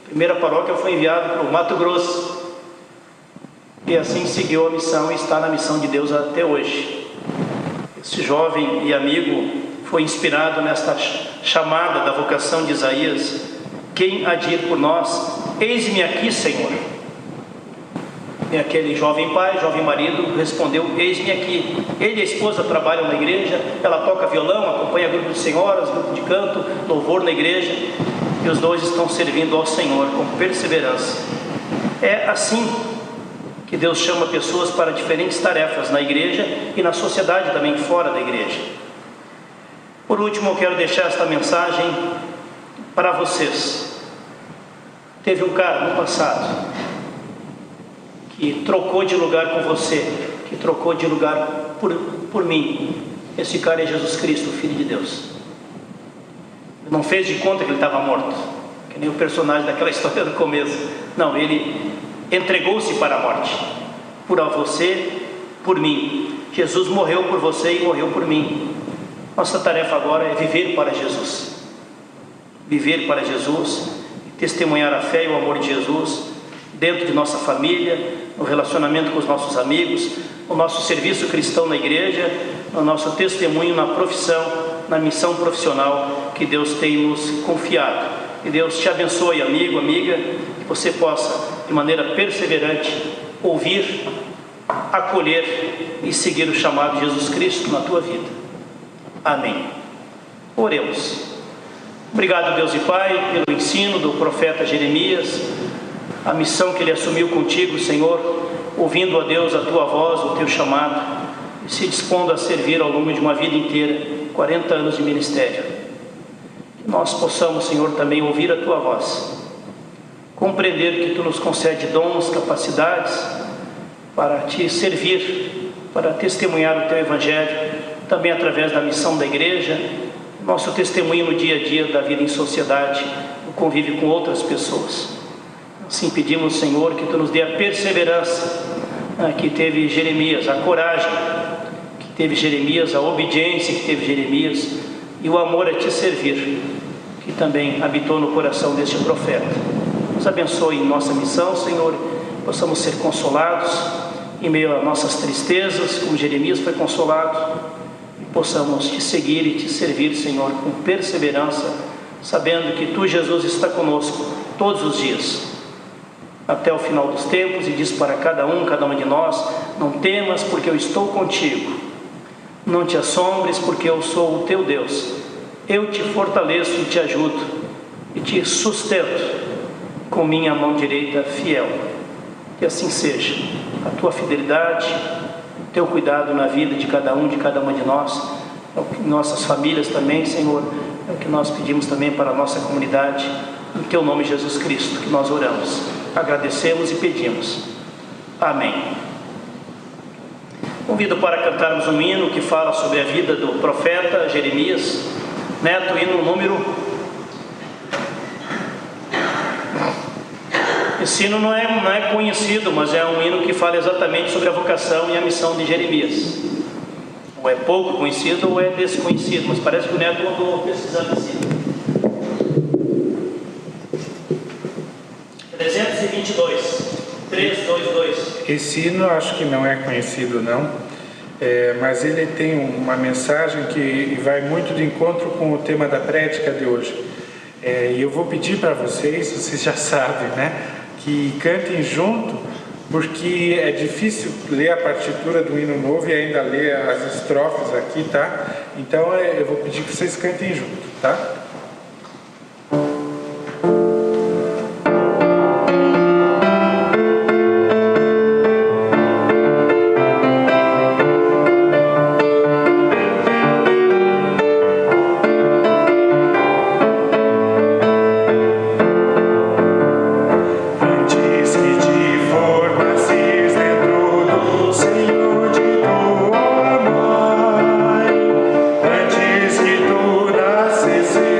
a primeira paróquia foi enviada para o Mato Grosso, e assim seguiu a missão e está na missão de Deus até hoje. Esse jovem e amigo foi inspirado nesta chamada da vocação de Isaías: quem há de ir por nós? Eis-me aqui, Senhor. E aquele jovem pai, jovem marido, respondeu: eis-me aqui. Ele e a esposa trabalham na igreja, ela toca violão, acompanha grupo de senhoras, grupo de canto, louvor na igreja, e os dois estão servindo ao Senhor com perseverança. É assim que Deus chama pessoas para diferentes tarefas na igreja e na sociedade também fora da igreja. Por último, eu quero deixar esta mensagem para vocês. Teve um cara no passado que trocou de lugar com você, que trocou de lugar por mim. Esse cara é Jesus Cristo, o Filho de Deus. Ele não fez de conta que ele estava morto, que nem o personagem daquela história do começo. Não, ele entregou-se para a morte, por você, por mim. Jesus morreu por você e morreu por mim. Nossa tarefa agora é viver para Jesus. Viver para Jesus, testemunhar a fé e o amor de Jesus dentro de nossa família, no relacionamento com os nossos amigos, no nosso serviço cristão na igreja, no nosso testemunho na profissão, na missão profissional que Deus tem nos confiado. Que Deus te abençoe, amigo, amiga, que você possa, de maneira perseverante, ouvir, acolher e seguir o chamado de Jesus Cristo na tua vida. Amém. Oremos. Obrigado, Deus e Pai, pelo ensino do profeta Jeremias, a missão que ele assumiu contigo, Senhor, ouvindo a Deus a tua voz, o teu chamado, e se dispondo a servir ao longo de uma vida inteira, 40 anos de ministério. Que nós possamos, Senhor, também ouvir a tua voz, compreender que tu nos concede dons, capacidades para te servir, para testemunhar o teu evangelho, também através da missão da igreja, nosso testemunho no dia a dia da vida em sociedade, no convívio com outras pessoas. Assim pedimos, Senhor, que tu nos dê a perseverança que teve Jeremias, a coragem que teve Jeremias, a obediência que teve Jeremias e o amor a te servir, que também habitou no coração deste profeta. Nos abençoe em nossa missão, Senhor, possamos ser consolados em meio a nossas tristezas, como Jeremias foi consolado, e possamos te seguir e te servir, Senhor, com perseverança, sabendo que tu, Jesus, está conosco todos os dias, até o final dos tempos, e diz para cada uma de nós: não temas, porque eu estou contigo, não te assombres, porque eu sou o teu Deus, eu te fortaleço e te ajudo, e te sustento com minha mão direita fiel. Que assim seja a tua fidelidade, o teu cuidado na vida de cada uma de nós, nossas famílias também, Senhor, é o que nós pedimos também para a nossa comunidade, em teu nome, Jesus Cristo, que nós oramos, agradecemos e pedimos. Amém. Convido para cantarmos um hino que fala sobre a vida do profeta Jeremias Neto, hino número... Esse hino não é conhecido, mas é um hino que fala exatamente sobre a vocação e a missão de Jeremias. Ou é pouco conhecido ou é desconhecido, mas parece que o Neto andou pesquisando esse hino. 322. Esse hino acho que não é conhecido não, mas ele tem uma mensagem que vai muito de encontro com o tema da prédica de hoje. E eu vou pedir para vocês já sabem, né, que cantem junto, porque é difícil ler a partitura do hino novo e ainda ler as estrofes aqui, tá? Então eu vou pedir que vocês cantem junto, tá? Antes que tu nascesse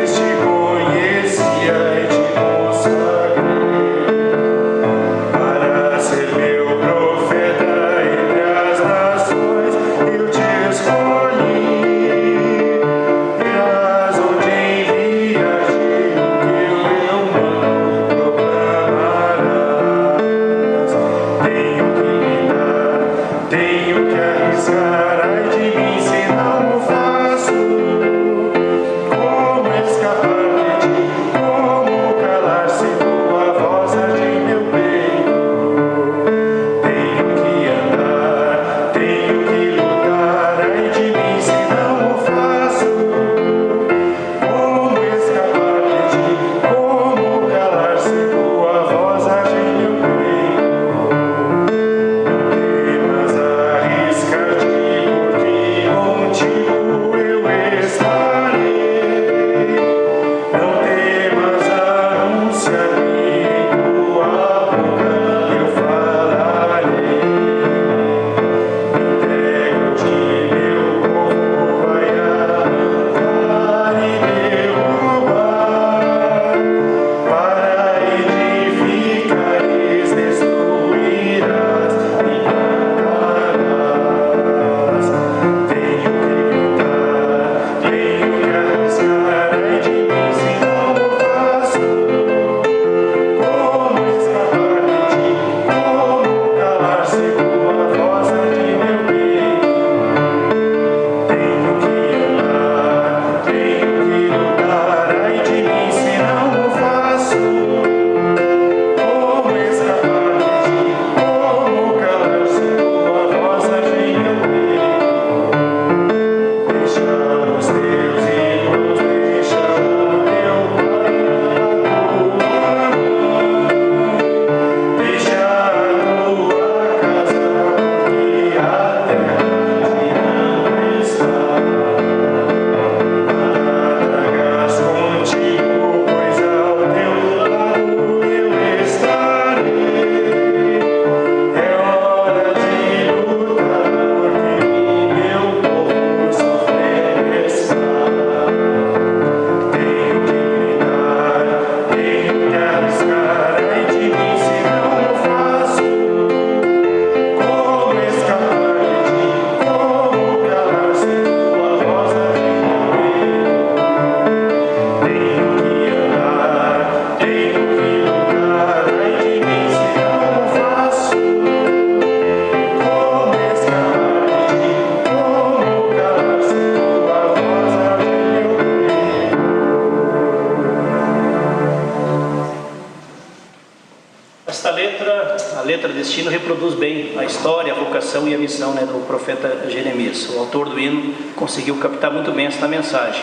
letra deste hino reproduz bem a história, a vocação e a missão, né, do profeta Jeremias. O autor do hino conseguiu captar muito bem esta mensagem.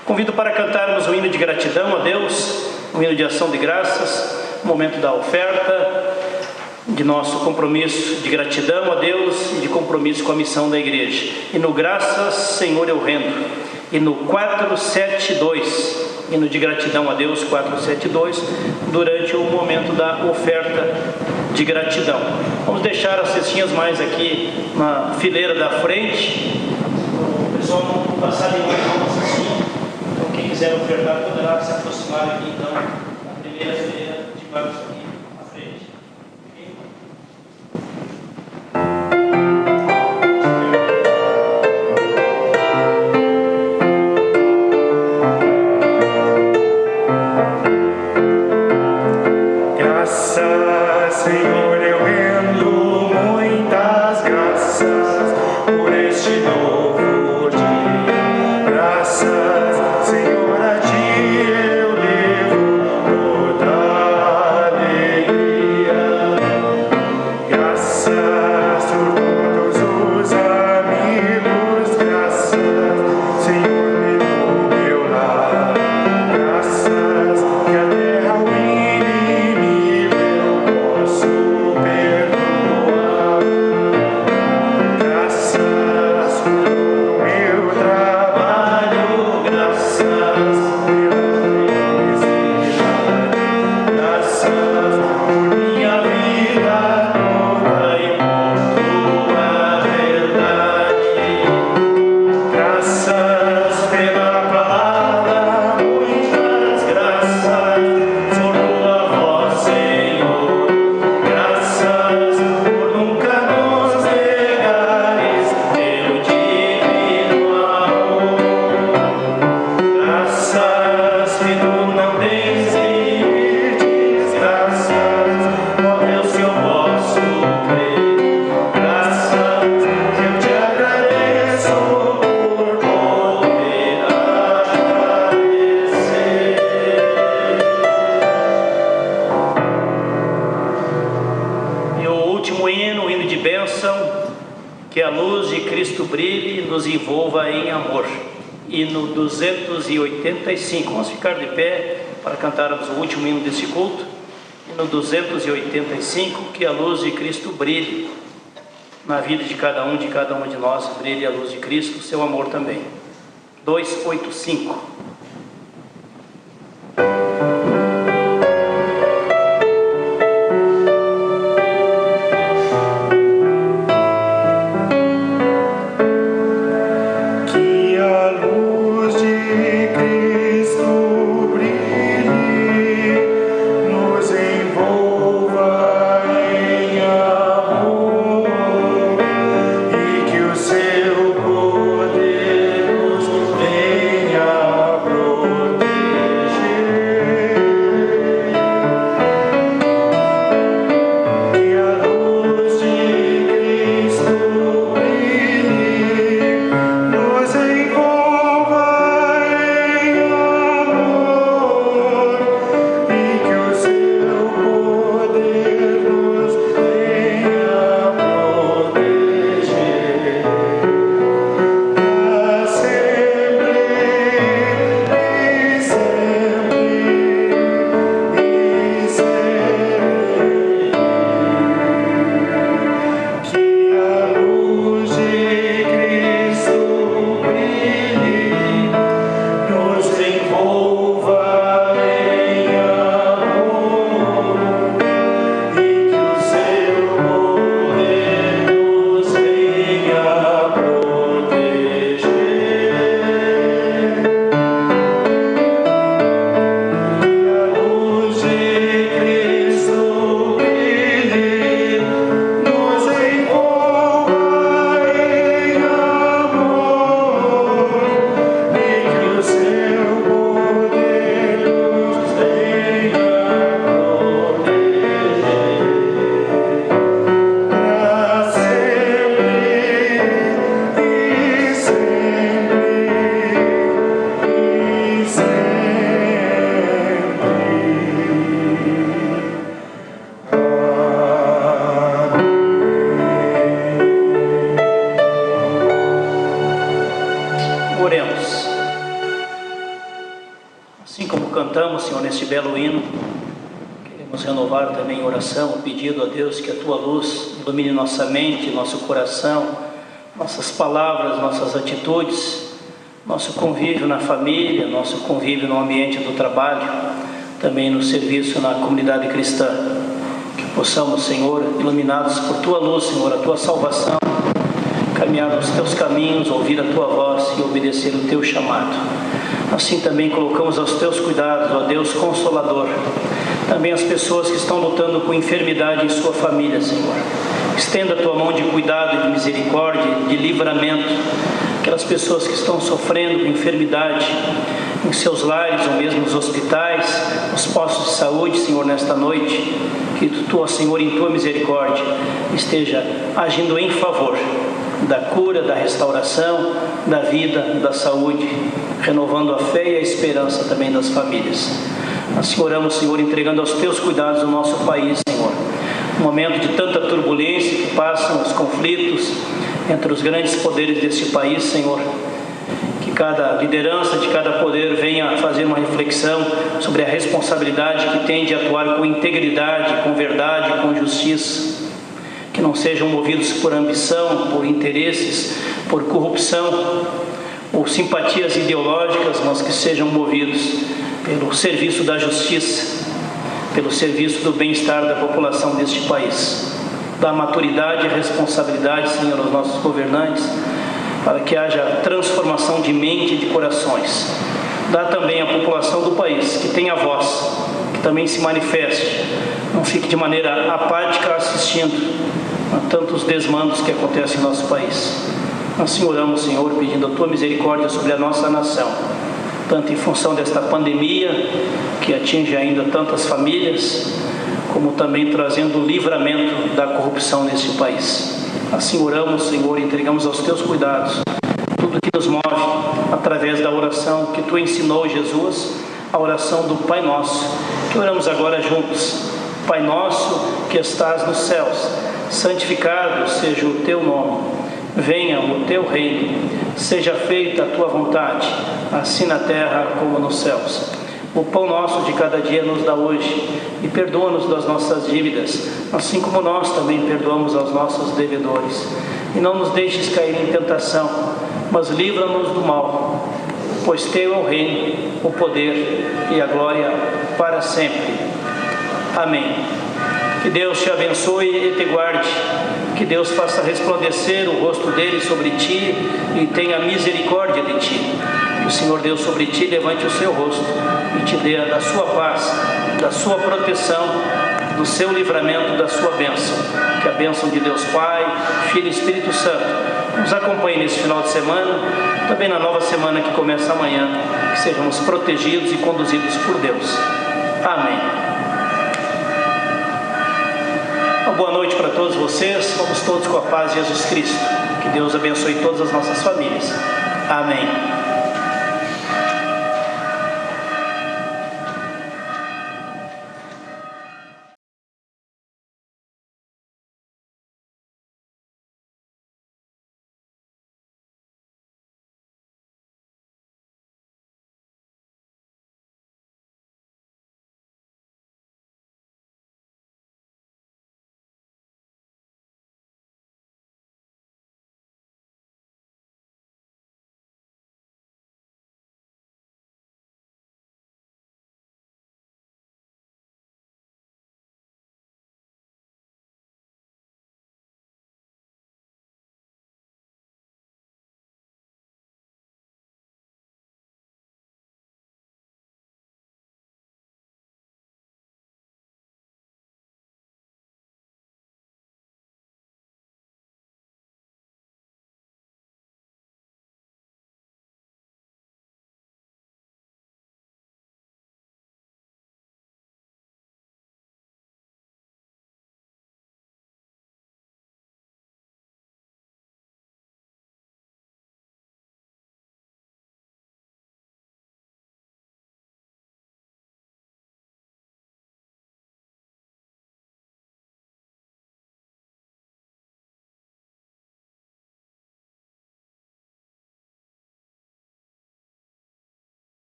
Convido para cantarmos um hino de gratidão a Deus, um hino de ação de graças, um momento da oferta, de nosso compromisso de gratidão a Deus e de compromisso com a missão da igreja. E no Graças, Senhor, eu rendo. E no 472, hino de gratidão a Deus, 472, durante o momento da oferta de gratidão. Vamos deixar as cestinhas mais aqui na fileira da frente. O pessoal não passar nenhuma cestinha. Então quem quiser ofertar poderá se aproximar aqui, então, na primeira fileira de bancos aqui à frente. Graças, Senhor, eu rendo muitas graças por este novo dia. Graças, Senhor, a Ti eu devo toda a alegria. Graças por todos os amigos, graças, Senhor, pelo meu lar. Graças que a terra o inimigo eu posso perdoar. Graças por todo o meu trabalho, graças pela felicidade, graças por minha vida toda e por tua verdade. Graças pela palavra, muitas graças por tua voz, Senhor. Graças por nunca nos negares teu divino amor. Graças que tu não tens limites. Graças, ó Deus, que eu posso crer. Graças que eu te agradeço por poder agradecer. E o último hino, o hino de bênção, que a luz de Cristo brilhe e nos envolva em amor. Hino 285. Vamos ficar de pé para cantarmos o último hino desse culto. Hino 285, que a luz de Cristo brilhe na vida de cada um de nós, brilhe a luz de Cristo, o seu amor também. 285. Que a luz de Cristo brilhe, nos envolva em amor, e que o seu poder nos venha neste belo hino, queremos renovar também em oração, o pedido a Deus que a Tua luz ilumine nossa mente, nosso coração, nossas palavras, nossas atitudes, nosso convívio na família, nosso convívio no ambiente do trabalho, também no serviço na comunidade cristã. Que possamos, Senhor, iluminados por Tua luz, Senhor, a Tua salvação, caminhar nos Teus caminhos, ouvir a Tua voz e obedecer o Teu chamado. Assim também colocamos aos Teus cuidados, ó Deus Consolador, também as pessoas que estão lutando com enfermidade em sua família, Senhor. Estenda a Tua mão de cuidado e de misericórdia, de livramento, aquelas pessoas que estão sofrendo com enfermidade em seus lares ou mesmo nos hospitais, nos postos de saúde, Senhor, nesta noite, que Tu, Senhor, em Tua misericórdia, esteja agindo em favor da cura, da restauração, da vida, da saúde, renovando a fé e a esperança também das famílias. Assim oramos, Senhor, entregando aos Teus cuidados o nosso país, Senhor. Um momento de tanta turbulência que passam os conflitos entre os grandes poderes deste país, Senhor. Que cada liderança de cada poder venha fazer uma reflexão sobre a responsabilidade que tem de atuar com integridade, com verdade, com justiça. Que não sejam movidos por ambição, por interesses, por corrupção ou simpatias ideológicas, mas que sejam movidos pelo serviço da justiça, pelo serviço do bem-estar da população deste país. Dá maturidade e responsabilidade, Senhor, aos nossos governantes, para que haja transformação de mente e de corações. Dá também à população do país que tenha voz, que também se manifeste, não fique de maneira apática assistindo a tantos desmandos que acontecem em nosso país. Assim oramos, Senhor, pedindo a Tua misericórdia sobre a nossa nação, tanto em função desta pandemia que atinge ainda tantas famílias, como também trazendo o livramento da corrupção neste país. Assim oramos, Senhor, e entregamos aos Teus cuidados tudo que nos move através da oração que Tu ensinou, Jesus, a oração do Pai Nosso, que oramos agora juntos. Pai nosso que estás nos céus, santificado seja o Teu nome. Venha o Teu reino, seja feita a Tua vontade, assim na terra como nos céus. O pão nosso de cada dia nos dá hoje, e perdoa-nos das nossas dívidas, assim como nós também perdoamos aos nossos devedores. E não nos deixes cair em tentação, mas livra-nos do mal, pois Teu é o reino, o poder e a glória para sempre. Amém. Que Deus te abençoe e te guarde. Que Deus faça resplandecer o rosto dele sobre ti e tenha misericórdia de ti. Que o Senhor Deus sobre ti levante o seu rosto e te dê da sua paz, da sua proteção, do seu livramento, da sua bênção. Que a bênção de Deus Pai, Filho e Espírito Santo nos acompanhe nesse final de semana, também na nova semana que começa amanhã. Que sejamos protegidos e conduzidos por Deus. Amém. Uma boa noite para todos vocês. Vamos todos com a paz de Jesus Cristo. Que Deus abençoe todas as nossas famílias. Amém.